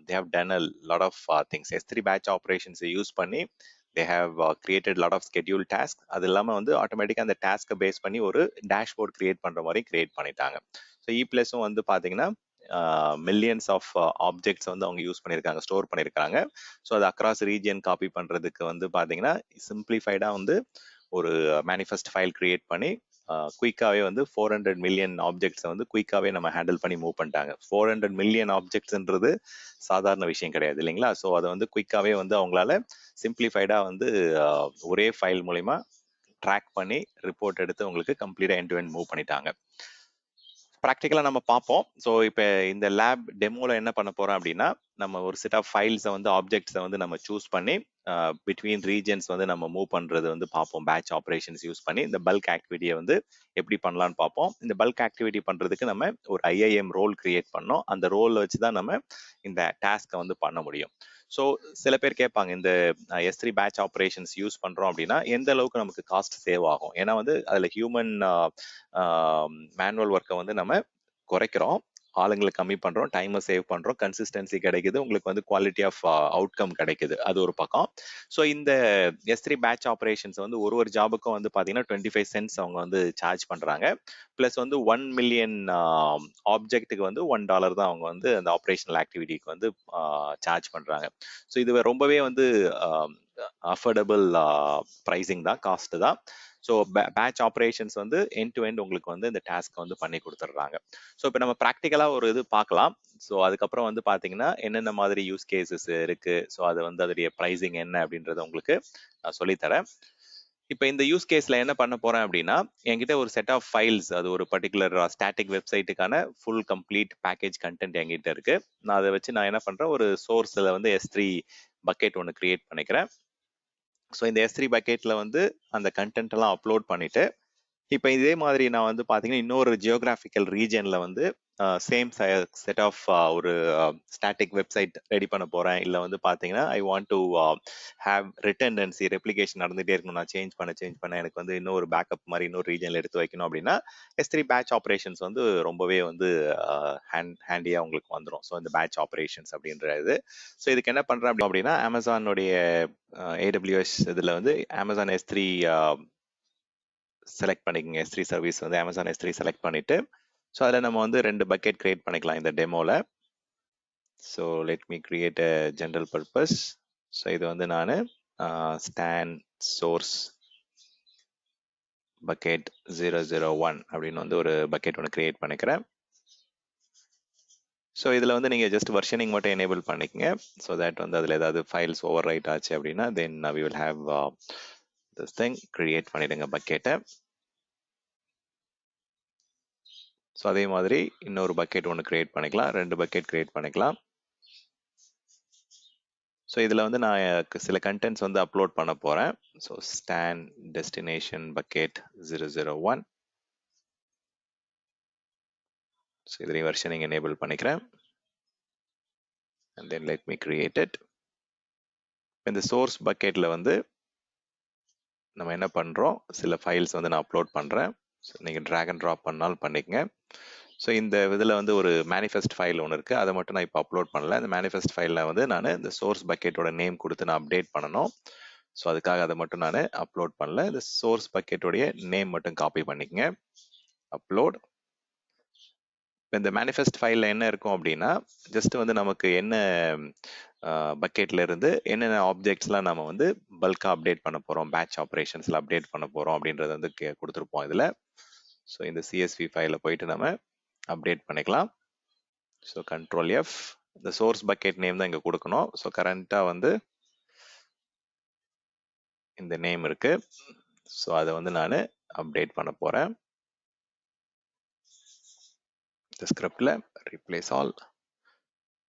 they have done a lot of things. S3 batch ஆப்ரேஷன்ஸை யூஸ் பண்ணி they have created lot of scheduled tasks. அது இல்லாமல் வந்து ஆட்டோமேட்டிக்காக அந்த டாஸ்க்கை பேஸ் பண்ணி ஒரு டேஷ்போர்ட் கிரியேட் பண்ணுற மாதிரி கிரியேட் பண்ணிட்டாங்க. ஸோ E+ம் வந்து பார்த்தீங்கன்னா மில்லியன்ஸ் ஆஃப் ஆப்ஜெக்ட்ஸ் வந்து அவங்க யூஸ் பண்ணியிருக்காங்க, ஸ்டோர் பண்ணியிருக்காங்க. ஸோ அது அக்ராஸ் ரீஜியன் காப்பி பண்ணுறதுக்கு வந்து பார்த்தீங்கன்னா சிம்பிளிஃபைடாக வந்து ஒரு மேனிஃபெஸ்ட் ஃபைல் கிரியேட் பண்ணி குயிக்காகவே வந்து 400 மில்லியன் ஆப்ஜெக்ட்ஸை வந்து குயிக்காகவே நம்ம ஹேண்டில் பண்ணி மூவ் பண்ணிட்டாங்க. 400 மில்லியன் ஆப்ஜெக்ட்ஸ்ன்றது சாதாரண விஷயம் கிடையாது இல்லைங்களா? ஸோ அதை வந்து குயிக்காகவே வந்து அவங்களால சிம்பிளிஃபைடாக வந்து ஒரே ஃபைல் மூலிமா ட்ராக் பண்ணி ரிப்போர்ட் எடுத்து உங்களுக்கு கம்ப்ளீட்டாக எண்ட் டு எண்ட் மூவ் பண்ணிட்டாங்க. ப்ராக்டிக்கலாக நம்ம பார்ப்போம். ஸோ இப்போ இந்த லேப் டெமோவில் என்ன பண்ண போகிறோம் அப்படின்னா நம்ம ஒரு செட் ஆஃப் ஃபைல்ஸை வந்து ஆப்ஜெக்ட்ஸை வந்து நம்ம சூஸ் பண்ணி பிட்வீன் ரீஜன்ஸ் வந்து நம்ம மூவ் பண்ணுறது வந்து பார்ப்போம். பேட்ச் ஆப்ரேஷன்ஸ் யூஸ் பண்ணி இந்த பல்க் ஆக்டிவிட்டியை வந்து எப்படி பண்ணலான்னு பார்ப்போம். இந்த பல்க் ஆக்டிவிட்டி பண்ணுறதுக்கு நம்ம ஒரு IIM ரோல் கிரியேட் பண்ணோம். அந்த ரோல் வச்சு தான் நம்ம இந்த டாஸ்க்கை வந்து பண்ண முடியும். ஸோ சில பேர் கேட்பாங்க, இந்த S3 பேட்ச் ஆப்ரேஷன்ஸ் யூஸ் பண்ணுறோம் அப்படின்னா எந்த அளவுக்கு நமக்கு காஸ்ட் சேவ் ஆகும்? ஏன்னா வந்து அதில் ஹியூமன் மேனுவல் ஒர்க்கை வந்து நம்ம குறைக்கிறோம். ஆளுங்களை கம்மி பண்றோம், டைமை சேவ் பண்றோம், கன்சிஸ்டன்சி கிடைக்குது, உங்களுக்கு வந்து குவாலிட்டி ஆஃப் அவுட்கம் கிடைக்குது. அது ஒரு பக்கம். ஸோ இந்த S3 பேட்ச் ஆப்ரேஷன்ஸ் வந்து ஒரு ஜாபுக்கும் வந்து பாத்தீங்கன்னா 25 சென்ட்ஸ் அவங்க வந்து சார்ஜ் பண்றாங்க. பிளஸ் வந்து 1 மில்லியன் ஆப்ஜெக்ட்டுக்கு வந்து $1 தான் அவங்க வந்து அந்த ஆப்ரேஷனல் ஆக்டிவிட்டிக்கு வந்து சார்ஜ் பண்றாங்க. ஸோ இது ரொம்பவே வந்து அஃபோர்டபுள் ப்ரைசிங் தான், காஸ்ட் தான். ஸோ பேட்ச் ஆப்ரேஷன்ஸ் வந்து எண்ட் டு எண்ட் உங்களுக்கு வந்து இந்த டாஸ்க் வந்து பண்ணி கொடுத்துட்றாங்க. ஸோ இப்போ நம்ம ப்ராக்டிக்கலாக ஒரு இது பார்க்கலாம். ஸோ அதுக்கப்புறம் வந்து பார்த்தீங்கன்னா என்னென்ன மாதிரி யூஸ் கேசஸ் இருக்கு, ஸோ அது வந்து அதோடைய ப்ரைசிங் என்ன அப்படின்றத உங்களுக்கு நான் சொல்லித்தரேன். இப்போ இந்த யூஸ் கேஸ்ல என்ன பண்ண போறேன் அப்படின்னா, என்கிட்ட ஒரு செட் ஆஃப் ஃபைல்ஸ், அது ஒரு பர்டிகுலர் ஸ்டாட்டிக் வெப்சைட்டுக்கான ஃபுல் கம்ப்ளீட் பேக்கேஜ் கண்டென்ட் என்கிட்ட இருக்கு. நான் அதை வச்சு நான் என்ன பண்றேன், ஒரு சோர்ஸ்ல வந்து S3 பக்கெட் ஒன்று கிரியேட் பண்ணிக்கிறேன். ஸோ இந்த S3 பக்கெட்ல வந்து அந்த கண்டென்ட் எல்லாம் அப்லோட் பண்ணிட்டு, இப்போ இதே மாதிரி நான் வந்து பார்த்தீங்கன்னா இன்னொரு ஜியோகிராஃபிக்கல் ரீஜன்ல வந்து சேம் செட் ஆஃப் ஒரு ஸ்டாட்டிக் வெப்சைட் ரெடி பண்ண போறேன். இல்லை வந்து பார்த்தீங்கன்னா I want to have redundancy, replication நடந்துகிட்டே இருக்கணும், நான் சேஞ்ச் பண்ண எனக்கு வந்து இன்னொரு பேக்கப் மாதிரி இன்னொரு ரீஜன்ல எடுத்து வைக்கணும் அப்படின்னா S3 பேட்ச் ஆப்ரேஷன்ஸ் வந்து ரொம்பவே வந்து ஹேண்டியா உங்களுக்கு வந்துடும். ஸோ இந்த பேட்ச் ஆப்ரேஷன்ஸ் அப்படின்றது. ஸோ இதுக்கு என்ன பண்றேன் அப்படின்னா, அமேசானுடைய AWS இதுல வந்து அமேசான் S3 செலக்ட் பண்ணிக்கோங்க. S3 சர்வீஸ் வந்து அமேசான் S3 செலக்ட் பண்ணிட்டு, ஸோ அதில் நம்ம வந்து 2 பக்கெட் கிரியேட் பண்ணிக்கலாம் இந்த டெமோல. So let me create a general purpose. So இது வந்து நான் ஸ்டான் சோர்ஸ் பக்கெட் 001 அப்படின்னு வந்து ஒரு பக்கெட் ஒன்று கிரியேட் பண்ணிக்கிறேன். ஸோ இதில் வந்து நீங்கள் ஜஸ்ட் வெர்ஷனிங் மட்டும் எனேபிள் பண்ணிக்கங்க. ஸோ தட் வந்து அதில் ஏதாவது ஃபைல்ஸ் ஓவர் ரைட் ஆச்சு அப்படின்னா then we will have this thing. Create பண்ணிடுங்க பக்கெட்டை. ஸோ அதே மாதிரி இன்னொரு பக்கெட் ஒன்று கிரியேட் பண்ணிக்கலாம், 2 பக்கெட் கிரியேட் பண்ணிக்கலாம். ஸோ இதில் வந்து நான் சில கண்டென்ட்ஸ் வந்து அப்லோட் பண்ண போகிறேன். ஸோ ஸ்டான் டெஸ்டினேஷன் பக்கெட் 001. ஸோ இதில் வெர்ஷனிங் எனேபிள் பண்ணிக்கிறேன். And then let me create it. இந்த சோர்ஸ் பக்கெட்டில் வந்து நம்ம என்ன பண்ணுறோம், சில ஃபைல்ஸ் வந்து நான் அப்லோட் பண்ணுறேன். ஸோ நீங்கள் ட்ராக் அண்ட் ட்ராப் பண்ணாலும் பண்ணிக்கங்க. ஸோ இந்த இதில் வந்து ஒரு மேனிஃபெஸ்ட் ஃபைல் ஒன்று இருக்குது, அதை மட்டும் நான் இப்போ அப்லோட் பண்ணல. இந்த மேனிஃபெஸ்ட் ஃபைலில் வந்து நான் இந்த சோர்ஸ் பக்கெட்டோட நேம் கொடுத்து நான் அப்டேட் பண்ணணும். ஸோ அதுக்காக அதை மட்டும் நான் அப்லோட் பண்ணல. இந்த சோர்ஸ் பக்கெட்டோடைய நேம் மட்டும் காப்பி பண்ணிக்கங்க. அப்லோட். இப்போ இந்த மேனிஃபெஸ்ட் ஃபைலில் என்ன இருக்கும் அப்படின்னா, ஜஸ்ட் வந்து நமக்கு என்ன பக்கெட்ல இருந்து என்னென்ன ஆப்ஜெக்ட்ஸ்லாம் நம்ம வந்து பல்காக அப்டேட் பண்ண போகிறோம், பேட்ச் ஆப்ரேஷன்ஸில் அப்டேட் பண்ண போகிறோம் அப்படின்றத வந்து கொடுத்துருப்போம் இதில். ஸோ இந்த CSV ஃபைலில் போயிட்டு நம்ம அப்டேட் பண்ணிக்கலாம். So Ctrl F. இந்த சோர்ஸ் பக்கெட் நேம் தான் இங்கே கொடுக்கணும். ஸோ கரண்ட்டாக வந்து இந்த நேம் இருக்கு. ஸோ அதை வந்து நான் அப்டேட் பண்ண போகிறேன். இந்த ஸ்கிரிப்டில் ரீப்ளேஸ் ஆல்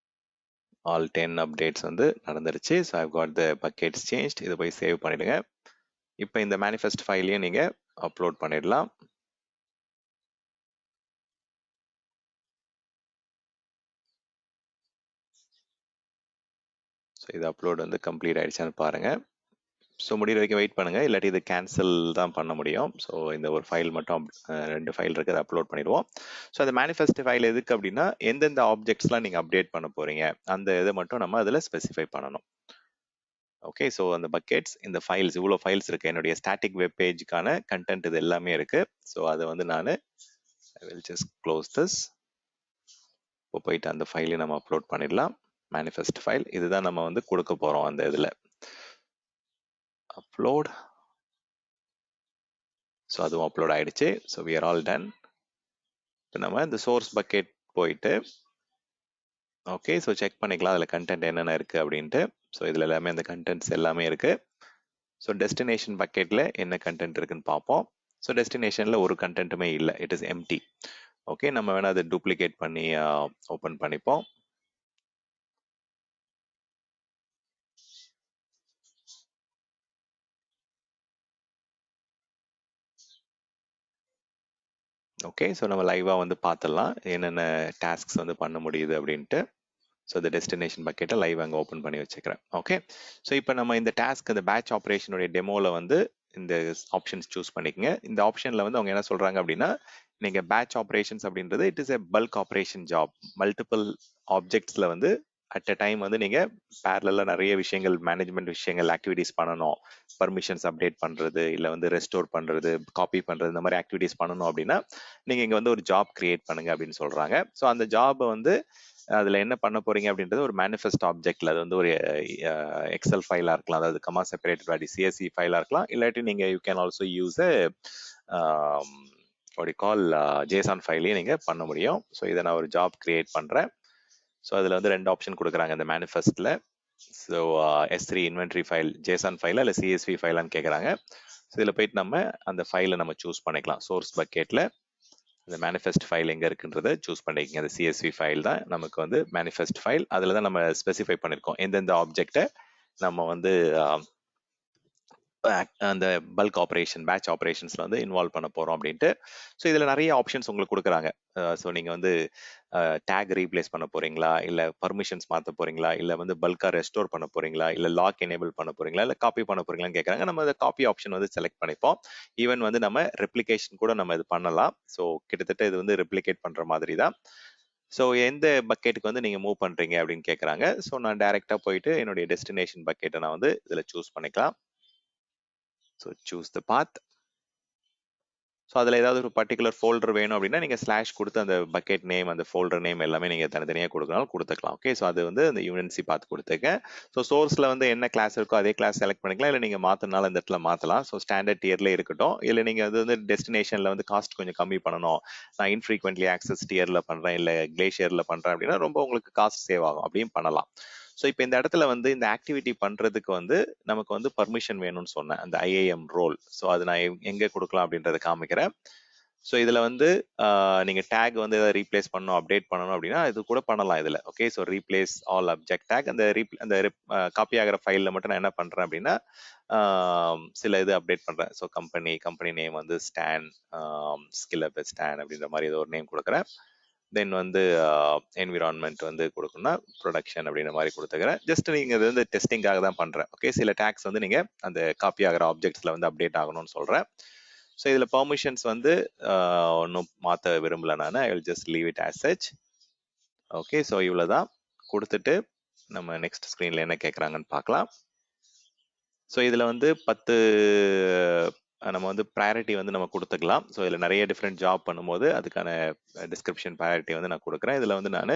10 அப்டேட்ஸ் வந்து நடந்துருச்சு. ஸோ ஐவ் காட் த பக்கெட்ஸ் சேஞ்ச்ட். இதை போய் சேவ் பண்ணிடுங்க. இப்போ இந்த மேனிஃபெஸ்ட் ஃபைலையும் நீங்கள் அப்லோட் பண்ணிடலாம். ஸோ இது அப்லோட் வந்து கம்ப்ளீட் ஆயிடுச்சான்னு பாருங்க. ஸோ முடிகிற வரைக்கும் வெயிட் பண்ணுங்க, இல்லாட்டி இது கேன்சல் தான் பண்ண முடியும். ஸோ இந்த ஒரு ஃபைல் மட்டும் 2 ஃபைல் இருக்கு, அதை அப்லோட் பண்ணிடுவோம். ஸோ அந்த மேனிஃபெஸ்ட் ஃபைல் எதுக்கு அப்படின்னா, எந்தெந்த ஆப்ஜெக்ட்ஸ்லாம் நீங்கள் அப்டேட் பண்ண போறீங்க அந்த இதை மட்டும் நம்ம அதில் ஸ்பெசிஃபை பண்ணணும். ஓகே, ஸோ அந்த பக்கெட்ஸ், இந்த ஃபைல்ஸ், இவ்வளோ ஃபைல்ஸ் இருக்கு, என்னுடைய ஸ்டாட்டிக் வெப் பேஜுக்கான கண்டென்ட் இது எல்லாமே இருக்கு. ஸோ அதை வந்து நான் ஐ வில் ஜஸ்ட் க்ளோஸ் திஸ். இப்போ போயிட்டு அந்த ஃபைலையும் நம்ம அப்லோட் பண்ணிடலாம். மேனிஃபெஸ்ட் ஃபைல் இதுதான் நம்ம வந்து கொடுக்க போறோம் அந்த இதில். அப்லோட். ஸோ அதுவும் அப்லோட் ஆயிடுச்சு. So we are all done. இப்போ நம்ம இந்த சோர்ஸ் பக்கெட் போயிட்டு ஓகே, ஸோ செக் பண்ணிக்கலாம் அதில் கண்டென்ட் என்னென்ன இருக்குது அப்படின்ட்டு. ஸோ இதில் எல்லாமே அந்த கண்டென்ட்ஸ் எல்லாமே இருக்குது. ஸோ டெஸ்டினேஷன் பக்கெட்டில் என்ன கண்டென்ட் இருக்குன்னு பார்ப்போம். ஸோ டெஸ்டினேஷனில் ஒரு கண்டென்ட்டுமே இல்லை, இட் இஸ் எம்டி. ஓகே, நம்ம வேணால் அதை டூப்ளிகேட் பண்ணி ஓப்பன் பண்ணிப்போம். ஓகே, ஸோ நம்ம லைவாக வந்து பார்த்துடலாம் என்னென்ன டாஸ்க்ஸ் வந்து பண்ண முடியுது அப்படின்ட்டு. ஸோ இந்த டெஸ்டினேஷன் பக்கெட்டை லைவ் அங்கே ஓப்பன் பண்ணி வச்சுக்கிறேன். ஓகே, ஸோ இப்போ நம்ம இந்த டாஸ்க், இந்த பேட்ச் ஆப்ரேஷனுடைய டெமோவில் வந்து இந்த ஆப்ஷன்ஸ் சூஸ் பண்ணிக்கங்க. இந்த ஆப்ஷனில் வந்து அவங்க என்ன சொல்கிறாங்க அப்படின்னா, நீங்க பேட்ச் ஆப்ரேஷன்ஸ் அப்படின்றது it is a bulk operation job. Multiple ஆப்ஜெக்ட்ஸ்ல வந்து அட் அ டைம் வந்து நீங்க பேரலா நிறைய விஷயங்கள், மேனேஜ்மெண்ட் விஷயங்கள், ஆக்டிவிட்டிஸ் பண்ணணும். பர்மிஷன்ஸ் அப்டேட் பண்றது, இல்ல வந்து ரெஸ்டோர் பண்றது, காப்பி பண்றது, இந்த மாதிரி ஆக்டிவிட்டிஸ் பண்ணணும் அப்படின்னா நீங்க இங்க வந்து ஒரு ஜாப் கிரியேட் பண்ணுங்க அப்படின்னு சொல்றாங்க. ஸோ அந்த ஜாபை வந்து அதுல என்ன பண்ண போறீங்க அப்படின்றது ஒரு மேனிஃபெஸ்ட் ஆப்ஜெக்ட்ல, அது வந்து ஒரு எக்ஸல் ஃபைலா இருக்கலாம், அதாவது கமா செப்பரேட்டட் பாடி சிஎஸ்சி ஃபைலா இருக்கலாம், இல்லாட்டி நீங்க you can also use what you call JSON ஃபைலையும் நீங்க பண்ண முடியும். ஸோ இதை நான் ஒரு ஜாப் கிரியேட் பண்றேன். ஸோ அதுல வந்து 2 ஆப்ஷன் கொடுக்குறாங்க இந்த மேனிஃபெஸ்ட்ல. So S3 inventory file JSON ஃபைலா இல்லை CSV ஃபைலான்னு கேட்குறாங்க. ஸோ இதில் போயிட்டு நம்ம அந்த ஃபைலை நம்ம சூஸ் பண்ணிக்கலாம். சோர்ஸ் பக்கெட்டில் அந்த மேனிஃபெஸ்ட் ஃபைல் எங்கே இருக்குன்றதை சூஸ் பண்ணிக்கங்க. அந்த CSV ஃபைல் தான் நமக்கு வந்து மேனிஃபெஸ்ட் ஃபைல். அதில் தான் நம்ம ஸ்பெசிஃபை பண்ணியிருக்கோம் எந்தெந்த ஆப்ஜெக்டை நம்ம வந்து அந்த பல்க் ஆப்ரேஷன், பேட்ச் ஆப்ரேஷன்ஸ்ல வந்து இன்வால்வ் பண்ண போறோம் அப்படின்ட்டு. ஸோ இதுல நிறைய ஆப்ஷன்ஸ் உங்களுக்கு கொடுக்குறாங்க. ஸோ நீங்க வந்து டேக் ரீப்ளேஸ் பண்ண போறீங்களா, இல்ல பர்மிஷன்ஸ் மாற்ற போறீங்களா, இல்ல வந்து பல்கா ரெஸ்டோர் பண்ண போறீங்களா, இல்ல லாக் எனேபிள் பண்ண போறீங்களா, இல்ல காப்பி பண்ண போறீங்களான்னு கேட்கறாங்க. நம்ம அந்த காப்பி ஆப்ஷன் வந்து செலக்ட் பண்ணிப்போம். ஈவன் வந்து நம்ம ரெப்ளிகேஷன் கூட நம்ம இது பண்ணலாம். ஸோ கிட்டத்தட்ட இது வந்து ரெப்ளிகேட் பண்ற மாதிரி தான். ஸோ எந்த பக்கெட்டுக்கு வந்து நீங்க மூவ் பண்றீங்க அப்படின்னு கேட்கறாங்க. ஸோ நான் டைரக்டா போயிட்டு என்னுடைய டெஸ்டினேஷன் பக்கெட்டை நான் வந்து இதுல சூஸ் பண்ணிக்கலாம். So choose the path. So அதில் ஏதாவது ஒரு பர்டிகுலர் ஃபோல்டர் வேணும் அப்படின்னா நீங்கள் ஸ்லாஷ் கொடுத்து அந்த பக்கெட் நேம், அந்த ஃபோல்டர் நேம் எல்லாமே நீங்கள் தனித்தனியாக கொடுக்கனாலும் கொடுத்துக்கலாம். ஓகே, ஸோ அது வந்து அந்த யூனியன்சி பார்த்து கொடுத்துருக்கேன். ஸோ சோர்ஸில் வந்து என்ன கிளாஸ் இருக்கோ அதே கிளாஸ் செலக்ட் பண்ணிக்கலாம், இல்லை நீங்கள் மாற்றினாலும் இந்த இடத்துல மாற்றலாம். ஸோ ஸ்டாண்டர்ட் டியரில் இருக்கட்டும், இல்லை நீங்கள் அது வந்து டெஸ்டினேஷனில் வந்து காஸ்ட் கொஞ்சம் கம்மி பண்ணணும், நான் இன்ஃப்ரீக்வெண்ட்லி ஆக்சஸ் டியரில் பண்ணுறேன், இல்லை கிளேஷியரில் பண்ணுறேன் அப்படின்னா ரொம்ப உங்களுக்கு காஸ்ட் சேவ் ஆகும், அப்படியும் பண்ணலாம். ஸோ இப்போ இந்த இடத்துல வந்து இந்த ஆக்டிவிட்டி பண்றதுக்கு வந்து நமக்கு வந்து பர்மிஷன் வேணும்னு சொன்னேன், அந்த IAM ரோல். ஸோ அது நான் எங்க கொடுக்கலாம் அப்படின்றத காமிக்கிறேன். ஸோ இதுல வந்து நீங்க டேக் வந்து எதாவது ரீப்ளேஸ் பண்ணணும், அப்டேட் பண்ணணும் அப்படின்னா இது கூட பண்ணலாம் இதுல. Okay, so replace all object take. அந்த காப்பி ஆகிற ஃபைல்ல மட்டும் நான் என்ன பண்றேன் அப்படின்னா சில இது அப்டேட் பண்றேன். ஸோ கம்பெனி நேம் வந்து ஸ்டான், ஸ்கில் ஸ்டான் அப்படின்ற மாதிரி ஏதோ ஒரு நேம் கொடுக்குறேன். தென் வந்து என்விரான்மெண்ட் வந்து கொடுக்கணும்னா ப்ரொடக்ஷன் அப்படின்ற மாதிரி கொடுத்துக்கிறேன். ஜஸ்ட் நீங்க இது வந்து டெஸ்டிங்காக தான் பண்றேன். ஓகே, சில டேக்ஸ் வந்து நீங்க அந்த காப்பி ஆகிற ஆப்ஜெக்ட்ஸ்ல வந்து அப்டேட் ஆகணும்னு சொல்றேன். ஸோ இதுல பெர்மிஷன்ஸ் வந்து ஒன்றும் மாற்ற விரும்பல நான். ஐ will just leave it as such. Okay, so இவ்வளோதான் கொடுத்துட்டு நம்ம நெக்ஸ்ட் ஸ்க்ரீன்ல என்ன கேட்குறாங்கன்னு பார்க்கலாம். ஸோ இதில் வந்து 10 நம்ம வந்து ப்ரையாரிட்டி வந்து நம்ம கொடுத்துக்கலாம். ஸோ இதில் நிறைய டிஃப்ரெண்ட் ஜாப் பண்ணும்போது அதுக்கான டிஸ்கிரிப்ஷன் ப்ரையாரிட்டி வந்து நான் கொடுக்குறேன். இதில் வந்து நான்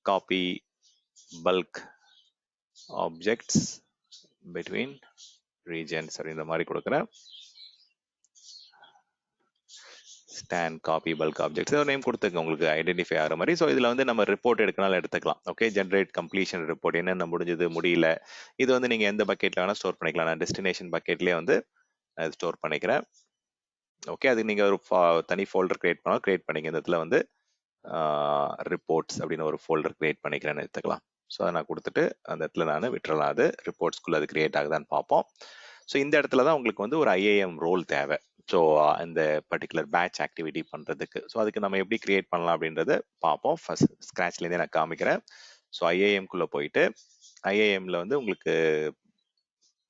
copy bulk objects between regions அப்படின்ற மாதிரி கொடுக்குறேன். ஸ்டாண்ட் காப்பி பல்க் ஆப்ஜெக்ட்ஸ் ஒரு நேம் கொடுத்துங்க உங்களுக்கு ஐடென்டிஃபை ஆகிற மாதிரி. ஸோ இதில் வந்து நம்ம ரிப்போர்ட் எடுக்கனாலும் எடுத்துக்கலாம். ஓகே, ஜென்ரேட் கம்ப்ளீஷன் ரிப்போர்ட், என்னென்ன முடிஞ்சது முடியல, இது வந்து நீங்கள் எந்த பக்கெட்டில் வேணால் ஸ்டோர் பண்ணிக்கலாம். நான் டெஸ்டினேஷன் பக்கெட்லேயே வந்து ஸ்டோர் பண்ணிக்கிறேன். ஓகே, அது நீங்கள் ஒரு தனி ஃபோல்டர் கிரியேட் பண்ணிங்க. இந்த இடத்துல வந்து ரிப்போர்ட்ஸ் அப்படின்னு ஒரு ஃபோல்டர் கிரியேட் பண்ணிக்கிறேன்னு எடுத்துக்கலாம். ஸோ அதை நான் கொடுத்துட்டு அந்த இடத்துல நான் விட்டுறலாம். அது ரிப்போர்ட்ஸ்குள்ளே அது கிரியேட் ஆகுதான்னு பார்ப்போம். ஸோ இந்த இடத்துல தான் உங்களுக்கு வந்து ஒரு IAM ரோல் தேவை. ஸோ இந்த பர்டிகுலர் பேட்ச் ஆக்டிவிட்டி பண்ணுறதுக்கு. ஸோ அதுக்கு நம்ம எப்படி கிரியேட் பண்ணலாம் அப்படின்றத பார்ப்போம். ஃபர்ஸ்ட் ஸ்க்ராட்ச்லேருந்தே நான் காமிக்கிறேன். ஸோ IAMக்குள்ளே போயிட்டு IAMல வந்து உங்களுக்கு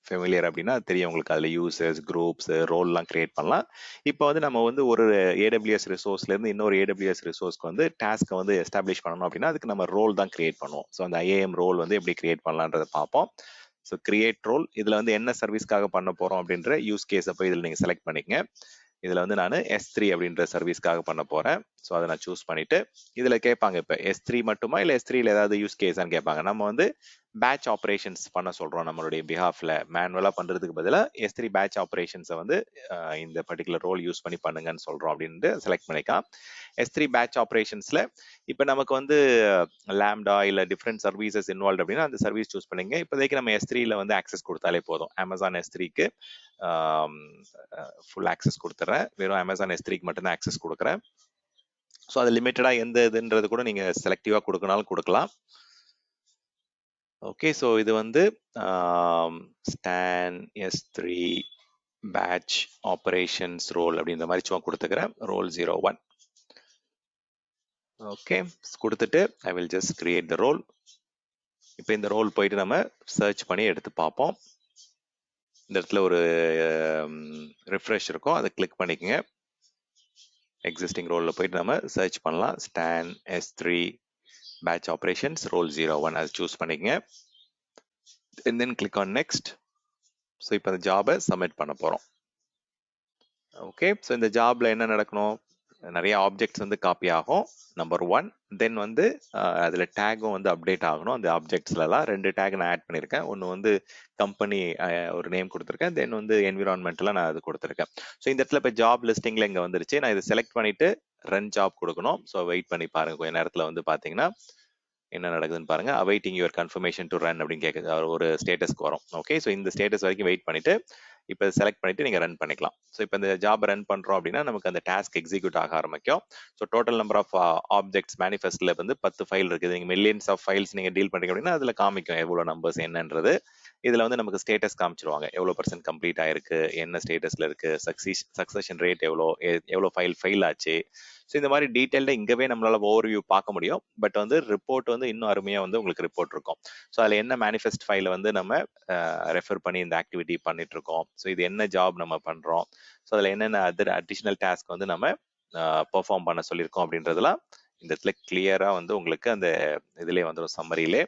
ஃபெமிலியர் அப்படின்னா தெரியும் உங்களுக்கு. அதில் யூசர்ஸ், குரூப்ஸ், ரோல்லாம் கிரியேட் பண்ணலாம். இப்போ வந்து நம்ம வந்து ஒரு AWS ரிசோர்ஸ்லேருந்து இன்னொரு AWS ரிசோர்ஸ்க்கு வந்து டாஸ்க்கை வந்து எஸ்டாப்ளிஷ் பண்ணணும் அப்படின்னா அதுக்கு நம்ம ரோல் தான் கிரியேட் பண்ணுவோம். ஸோ அந்த IAM ரோல் வந்து எப்படி கிரியேட் பண்ணலான்றதை பார்ப்போம். ஸோ கிரியேட் ரோல், இதில் வந்து என்ன சர்வீஸ்க்காக பண்ண போகிறோம் அப்படின்ற யூஸ் கேஸை போய் இதில் நீங்கள் செலக்ட் பண்ணிக்கங்க. இதில் வந்து நான் S3 அப்படின்ற சர்வீஸ்க்காக பண்ண போகிறேன். ஸோ அதை நான் சூஸ் பண்ணிவிட்டு இதில் கேட்பாங்க இப்போ S3 மட்டுமா இல்லை S3ல ஏதாவது யூஸ் கேஸான்னு கேட்பாங்க. நம்ம வந்து பேட்ச் ஆப்ரேஷன்ஸ் பண்ண சொல்கிறோம் நம்மளுடைய பிஹாஃபில். மேனுவலாக பண்ணுறதுக்கு பதிலாக S3 பேட்ச் ஆப்ரேஷன்ஸை வந்து இந்த பர்டிகுலர் ரோல் யூஸ் பண்ணி பண்ணுங்கன்னு சொல்கிறோம் அப்படின்ட்டு செலக்ட் பண்ணிக்கலாம். S3 பேட்ச் ஆப்ரேஷன்ஸில் இப்போ நமக்கு வந்து லேம்டா இல்லை டிஃப்ரெண்ட் சர்வீசஸ் இன்வால்வ் அப்படின்னா அந்த சர்வீஸ் சூஸ் பண்ணிங்க. இப்போதைக்கு நம்ம S3ல வந்து ஆக்சஸ் கொடுத்தாலே போதும். Amazon S3க்கு ஃபுல் ஆக்சஸ் கொடுத்துட்றேன். வெறும் Amazon S3க்கு மட்டும்தான் ஆக்சஸ் கொடுக்குறேன். ஸோ அது லிமிட்டடாக எந்த இதுன்றது கூட நீங்கள் செலக்டிவாக கொடுக்கனாலும் கொடுக்கலாம். ஓகே, ஸோ இது வந்து ஸ்டான் S3 பேட்ச் ஆப்ரேஷன்ஸ் ரோல் அப்படின்ற மாதிரி சும்மா கொடுத்துக்கிறேன். ரோல் 01. ஓகே, கொடுத்துட்டு I will just create the role. இப்போ இந்த ரோல் போயிட்டு நம்ம சர்ச் பண்ணி எடுத்து பார்ப்போம். இந்த இடத்துல ஒரு ரிஃப்ரெஷ் இருக்கும், அதை கிளிக் பண்ணிக்கங்க. எக்ஸிஸ்டிங் ரோலில் போயிட்டு நம்ம சர்ச் பண்ணலாம். ஸ்டான் S3 பேட்ச் ஆப்ரேஷன்ஸ் ரோல் 01 அதை சூஸ் பண்ணிக்கங்க. and then click on next. So இப்போ அந்த ஜாபை சப்மிட் பண்ண போகிறோம். ஓகே, ஸோ இந்த ஜாப்ல என்ன நடக்கணும், நிறைய ஆப்ஜெக்ட்ஸ் வந்து காப்பி ஆகும் நம்பர் 1. தென் வந்து அதில் டேகும் வந்து அப்டேட் ஆகணும். அந்த ஆப்ஜெக்ட்ஸ்லாம் 2 டேக் நான் ஆட் பண்ணியிருக்கேன். ஒன்று வந்து கம்பெனி ஒரு நேம் கொடுத்துருக்கேன், தென் வந்து என்விரான்மெண்ட்லாம் நான் அது கொடுத்துருக்கேன். ஸோ இந்த இடத்துல இப்போ ஜாப் லிஸ்டிங்கில் இங்கே வந்துருச்சு. நான் இதை செலக்ட் பண்ணிட்டு ரன் ஜாப் கொடுக்கணும். ஸோ வெயிட் பண்ணி பாருங்க, கொஞ்ச நேரத்தில் வந்து பார்த்தீங்கன்னா என்ன நடக்குதுன்னு பாருங்க. awaiting your confirmation to run அப்படின்னு கேட்குது, ஒரு ஸ்டேட்டஸ்க்கு வரும். ஓகே, ஸோ இந்த ஸ்டேட்டஸ் வரைக்கும் வெயிட் பண்ணிட்டு இப்போ செலக்ட் பண்ணிட்டு நீங்க ரன் பண்ணிக்கலாம். ஸோ இப்போ இந்த ஜாப் ரன் பண்றோம் அப்படின்னா நமக்கு அந்த டாஸ்க் எக்ஸிக்யூட் ஆக ஆரம்பிக்கும். So total number of objects மேனிஃபெஸ்ட்ல வந்து 10 ஃபைல் இருக்குது. நீங்க மில்லியன்ஸ் ஆஃப் ஃபைல்ஸ் நீங்க டீல் பண்ணீங்க அப்படின்னா அதுல காமிக்கும் எவ்வளவு நம்பர்ஸ் என்னன்றது. இதுல வந்து நமக்கு ஸ்டேட்டஸ் காமிச்சிருவாங்க, எவ்வளவு % கம்ப்ளீட் ஆயிருக்கு, என்ன ஸ்டேட்டஸ்ல இருக்கு, சக்சஷன் ரேட் எவ்வளோ ஃபைல் ஃபெயில் ஆச்சு. ஸோ இந்த மாதிரி டீட்டெயில்டாக இங்கவே நம்மளால ஓவர்வியூ பார்க்க முடியும். பட் வந்து ரிப்போர்ட் வந்து இன்னும் அருமையா வந்து உங்களுக்கு ரிப்போர்ட் இருக்கும். ஸோ அதில் என்ன மேனிஃபெஸ்ட் ஃபைலை வந்து நம்ம ரெஃபர் பண்ணி இந்த ஆக்டிவிட்டி பண்ணிட்டு இருக்கோம், ஸோ இது என்ன ஜாப் நம்ம பண்றோம், ஸோ அதில் என்னென்ன அடிஷ்னல் டாஸ்க் வந்து நம்ம பெர்ஃபார்ம் பண்ண சொல்லியிருக்கோம் அப்படின்றதுலாம் இந்த இடத்துல கிளியரா வந்து உங்களுக்கு அந்த இதுலேயே வந்துடும், சம்மரியிலே.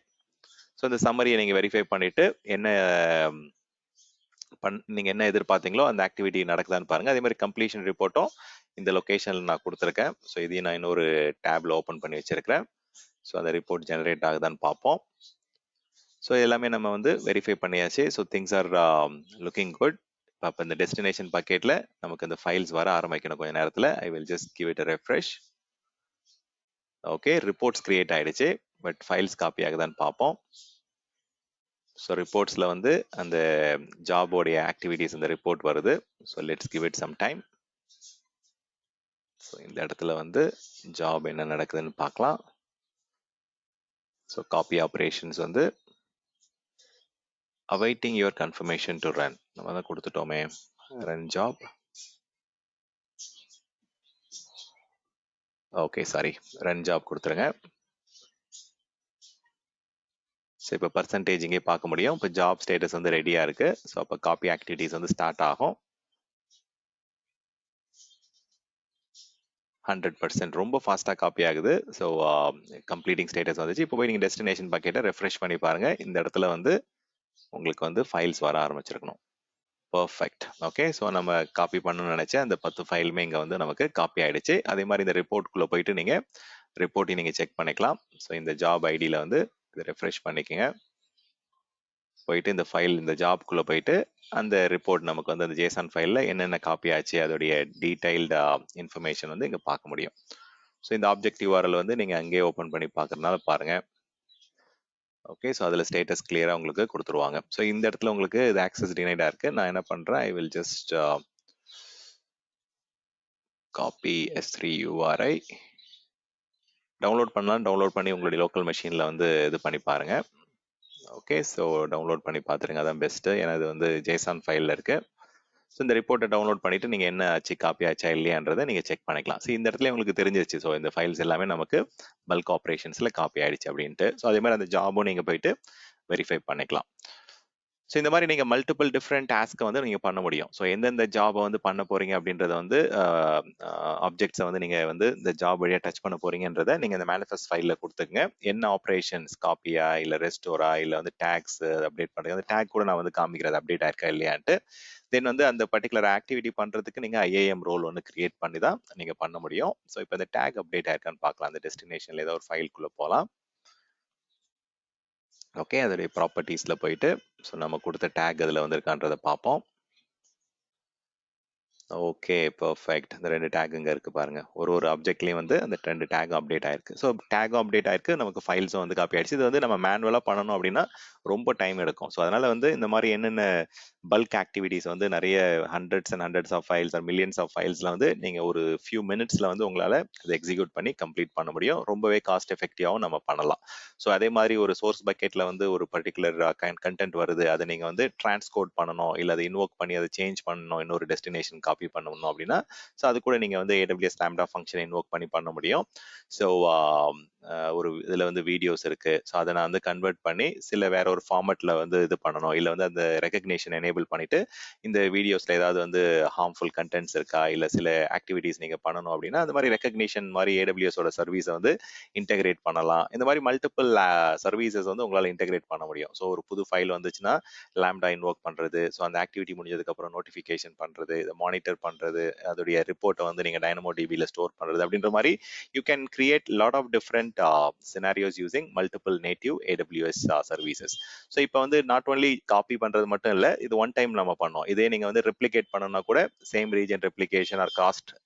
ஸோ இந்த சம்மரியை நீங்க வெரிஃபை பண்ணிட்டு என்ன நீங்க என்ன எதிர்பார்த்தீங்களோ அந்த ஆக்டிவிட்டி நடக்குதான்னு பாருங்க. அதே மாதிரி கம்ப்ளீஷன் ரிப்போர்ட்டும் இந்த லொகேஷன்ல நான் கொடுத்துருக்கேன். ஸோ இதையும் நான் இன்னொரு டேப்ல ஓப்பன் பண்ணி வச்சிருக்கிறேன். ஸோ அந்த ரிப்போர்ட் ஜெனரேட் ஆகுதான்னு பார்ப்போம். ஸோ எல்லாமே நம்ம வந்து வெரிஃபை பண்ணியாச்சு. So things are looking good. அப்போ இந்த டெஸ்டினேஷன் பக்கெட்ல நமக்கு இந்த ஃபைல்ஸ் வர ஆரம்பிக்கணும் கொஞ்ச நேரத்தில். I will just give it a refresh. Okay, reports create ஆயிடுச்சு, பட் ஃபைல்ஸ் காப்பி ஆகுதான்னு பார்ப்போம். ஸோ ரிப்போர்ட்ஸில் வந்து அந்த ஜாபோடைய ஆக்டிவிட்டிஸ் இந்த ரிப்போர்ட் வருது. So let's give it some time. So இந்த இடத்துல வந்து ஜாப் என்ன நடக்குதுன்னு பார்க்கலாம். ஸோ காப்பி ஆப்ரேஷன்ஸ் வந்து awaiting your confirmation to run நம்ம தான் கொடுத்துட்டோமே, run job. Okay, sorry, run job கொடுத்துருங்க. ஸோ இப்போ பர்சன்டேஜ் இங்கே பார்க்க முடியும். இப்போ ஜாப் ஸ்டேட்டஸ் வந்து ரெடியா இருக்கு. ஸோ அப்போ காப்பி ஆக்டிவிட்டிஸ் வந்து ஸ்டார்ட் ஆகும். 100% ரொம்ப ஃபாஸ்ட்டாக காப்பி ஆகுது. ஸோ கம்ப்ளீட்டிங் ஸ்டேட்டஸ் வந்துச்சு. இப்போ போய் நீங்கள் டெஸ்டினேஷன் பக்கெட்டை ரெஃப்ரெஷ் பண்ணி பாருங்க. இந்த இடத்துல வந்து உங்களுக்கு வந்து ஃபைல்ஸ் வர ஆரம்பிச்சிருக்கணும். பர்ஃபெக்ட். ஓகே, ஸோ நம்ம காப்பி பண்ணணும்னு நினைச்ச அந்த 10 ஃபைலுமே இங்கே வந்து நமக்கு காப்பி ஆயிடுச்சு. அதே மாதிரி இந்த ரிப்போர்ட்குள்ளே போயிட்டு நீங்கள் ரிப்போர்ட்டையும் நீங்கள் செக் பண்ணிக்கலாம். ஸோ இந்த ஜாப் ஐடியில் வந்து இதை ரெஃப்ரெஷ் பண்ணிக்கங்க. போயிட்டு இந்த ஃபைல், இந்த ஜாப்குள்ளே போயிட்டு அந்த ரிப்போர்ட் நமக்கு வந்து அந்த ஜேசன் ஃபைலில் என்னென்ன காப்பி ஆச்சு அதோடைய டீடைல்டு இன்ஃபர்மேஷன் வந்து இங்கே பார்க்க முடியும். ஸோ இந்த ஆப்ஜெக்ட் URL வந்து நீங்கள் அங்கேயே ஓப்பன் பண்ணி பார்க்கறதுனால பாருங்கள். ஓகே, ஸோ அதில் ஸ்டேட்டஸ் கிளியராக உங்களுக்கு கொடுத்துருவாங்க. ஸோ இந்த இடத்துல உங்களுக்கு இது ஆக்சஸ் டினைடாக இருக்குது. நான் என்ன பண்ணுறேன், I will just copy S3 URI. Download பண்ணலாம், டவுன்லோட் பண்ணி உங்களுடைய லோக்கல் மெஷினில் வந்து இது பண்ணி பாருங்கள். ஓகே, ஸோ டவுன்லோட் பண்ணி பார்த்துருங்க, அதான் பெஸ்ட்டு. ஏன்னா இது வந்து ஜேசான் ஃபைலில் இருக்குது. ஸோ இந்த ரிப்போர்ட்டை டவுன்லோட் பண்ணிவிட்டு நீங்கள் என்ன ஆச்சு, காப்பி ஆச்சா இல்லையான்றதை நீங்கள் செக் பண்ணிக்கலாம். ஸோ இந்த இடத்துல உங்களுக்கு தெரிஞ்சிருச்சு. ஸோ இந்த ஃபைல்ஸ் எல்லாமே நமக்கு பல்க் ஆப்ரேஷன்ஸில் காப்பி ஆயிடுச்சு அப்படின்ட்டு. ஸோ அதே மாதிரி அந்த ஜாபும் நீங்கள் போயிட்டு வெரிஃபை பண்ணிக்கலாம். ஸோ இந்த மாதிரி நீங்கள் மல்டிபிள் டிஃப்ரெண்ட் டாஸ்க்கை வந்து நீங்கள் பண்ண முடியும். ஸோ எந்தெந்த ஜாபை வந்து பண்ண போறீங்க அப்படின்றத வந்து ஆப்ஜெக்ட்ஸை வந்து நீங்கள் வந்து இந்த ஜாப் வழியாக டச் பண்ண போறீங்கன்றதை நீங்கள் இந்த மேனிஃபெஸ்ட் ஃபைலில் கொடுத்துங்க. என்ன ஆப்ரேஷன்ஸ், காப்பியா இல்லை ரெஸ்டோரா இல்லை வந்து டேக்ஸ் அப்டேட் பண்ணுறது, அந்த டேக் கூட நான் வந்து காமிக்கிறது அப்டேட் ஆயிருக்கா இல்லையான்ட்டு. தென் வந்து அந்த பர்டிகுலர் ஆக்டிவிட்டி பண்ணுறதுக்கு நீங்கள் IAM ரோல் ஒன்று கிரியேட் பண்ணி தான் நீங்கள் பண்ண முடியும். ஸோ இப்போ இந்த டேக் அப்டேட் ஆயிருக்கான்னு பார்க்கலாம். அந்த டெஸ்டினேஷனில் ஏதோ ஒரு ஃபைல்குள்ளே போகலாம். ஓகே, அதோடைய ப்ராப்பர்ட்டிஸில் போயிட்டு ஸோ நம்ம கொடுத்த டேக் அதில் வந்திருக்கான்றதை பார்ப்போம். Okay, perfect. இந்த 2 டேக் இங்கே இருக்குது பாருங்க. ஒரு ஆப்ஜெக்ட்லேயும் வந்து அந்த 2 டேக் அப்டேட் ஆயிருக்கு. ஸோ டேக்கும் அப்டேட் ஆயிருக்கு, நமக்கு ஃபைல்ஸும் வந்து காப்பி ஆயிடுச்சு. இது வந்து நம்ம மேனுவலாக பண்ணணும் அப்படின்னா ரொம்ப டைம் எடுக்கும். ஸோ அதனால வந்து இந்த மாதிரி என்னென்ன பல்க் ஆக்டிவிட்டிஸ் வந்து நிறைய hundreds and hundreds of files or millions of ஃபைல்ஸ்ல வந்து நீங்கள் ஒரு ஃபியூ மினிட்ஸில் வந்து உங்களால் அதை எக்ஸிக்யூட் பண்ணி கம்ப்ளீட் பண்ண முடியும். ரொம்பவே காஸ்ட் எஃபெக்டிவாகவும் நம்ம பண்ணலாம். ஸோ அதே மாதிரி ஒரு சோர்ஸ் பக்கெட்டில் வந்து ஒரு பர்டிகுலர் கண்டென்ட் வருது, அதை நீங்கள் வந்து டிரான்ஸ்கோட் பண்ணணும், இல்லை அதை இன்வோக் பண்ணி அதை சேஞ்ச் பண்ணணும், இன்னொரு டெஸ்டினேஷன் காப்பி பண்ணணும் அப்படின்னா ஸோ அது கூட நீங்கள் வந்து AWS Lambda ஃபங்க்ஷன் இன்வோக் பண்ணி பண்ண முடியும். ஸோ ஒரு இதில் வந்து வீடியோஸ் இருக்கு. ஸோ அதை நான் வந்து கன்வெர்ட் பண்ணி சில வேற ஒரு ஃபார்மேட்டில் வந்து இது பண்ணணும், இல்லை வந்து அந்த ரெகக்னேஷன் எனேபிள் பண்ணிட்டு இந்த வீடியோஸில் ஏதாவது வந்து ஹார்ம்ஃபுல் கண்டென்ட்ஸ் இருக்கா, இல்லை சில ஆக்டிவிட்டீஸ் நீங்கள் பண்ணணும் அப்படின்னா அந்த மாதிரி ரெகக்னேஷன் மாதிரி ஏடபிள்யூஎஸோட சர்வீஸை வந்து இன்டெகிரேட் பண்ணலாம். இந்த மாதிரி மல்டிபிள் சர்வீசஸ் வந்து உங்களால் இன்டெகிரேட் பண்ண முடியும். ஸோ ஒரு புது ஃபைல் வந்துச்சுன்னா லேம்டா இன்வோக் பண்ணுறது, ஸோ அந்த ஆக்டிவிட்டி முடிஞ்சதுக்கப்புறம் நோட்டிஃபிகேஷன் பண்ணுறது, இதை மானிட்டர் பண்ணுறது, அதோடைய ரிப்போர்ட்டை வந்து நீங்கள் டைனமோ டிபியில் ஸ்டோர் பண்ணுறது அப்படின்ற மாதிரி you can create lot of different scenarios using multiple native AWS services. So இப்போ வந்து நாட் ஒன்லி காப்பி பண்ணுறது மட்டும் இல்லை, இது ஒன் டைம் நம்ம பண்ணோம். இதே நீங்கள் வந்து ரெப்ளிகேட் பண்ணணும்னா கூட same region replication or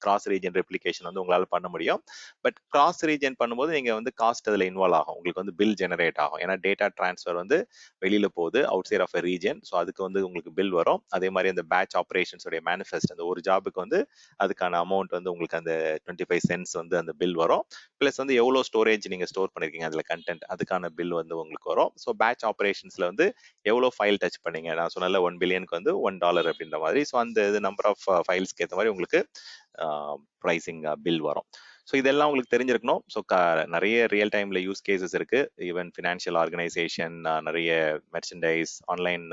cross region replication வந்து உங்களால் பண்ண முடியும். பட் கிராஸ் ரீஜன் பண்ணும்போது நீங்கள் வந்து காஸ்ட் அதில் இன்வால்வ் ஆகும், உங்களுக்கு வந்து பில் ஜெனரேட் ஆகும். ஏன்னா டேட்டா டிரான்ஸ்ஃபர் வந்து வெளியில் போகுது outside of a region. So அதுக்கு வந்து உங்களுக்கு பில் வரும். அதே மாதிரி அந்த பேட்ச் ஆப்ரேஷன்ஸோடைய மேனிஃபெஸ்ட், அந்த ஒரு ஜாபுக்கு வந்து அதுக்கான அமௌண்ட் வந்து உங்களுக்கு அந்த 25 சென்ட்ஸ் வந்து அந்த பில் வரும். ப்ளஸ் வந்து எவ்வளோ ஸ்டோரேஜ் நீங்கள் ஸ்டோர் பண்ணியிருக்கீங்க அதில் கண்டென்ட், அதுக்கான பில் வந்து உங்களுக்கு வரும். ஸோ பேட்ச் ஆப்ரேஷன்ஸில் வந்து எவ்வளோ ஃபைல் டச் பண்ணீங்க, நான் சொன்னல 1 பில்லியனுக்கு வந்து $1 அப்படின்ற மாதிரி. ஸோ அந்த இது நம்பர் ஆஃப் ஃபைல்ஸ்க்கு ஏற்ற மாதிரி உங்களுக்கு ப்ரைசிங் பில் வரும். ஸோ இதெல்லாம் உங்களுக்கு தெரிஞ்சிருக்கணும். ஸோ நிறைய ரியல் டைம்ல யூஸ் கேசஸ் இருக்கு. ஈவன் ஃபினான்ஷியல் ஆர்கனைசேஷன், நிறைய மெர்ச்சன்டைஸ், ஆன்லைன்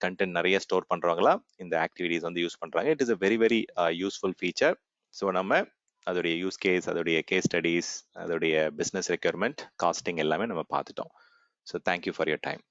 கண்டென்ட் நிறைய ஸ்டோர் பண்றவங்களா இந்த ஆக்டிவிட்டிஸ் வந்து யூஸ் பண்றாங்க. It is a very very useful feature. So நம்ம அதோடைய யூஸ் கேஸ், அதோடைய கேஸ் ஸ்டடீஸ், அதோடைய பிஸ்னஸ் ரெக்யர்மெண்ட், காஸ்டிங் எல்லாமே நம்ம பார்த்துட்டோம். So thank you for your time.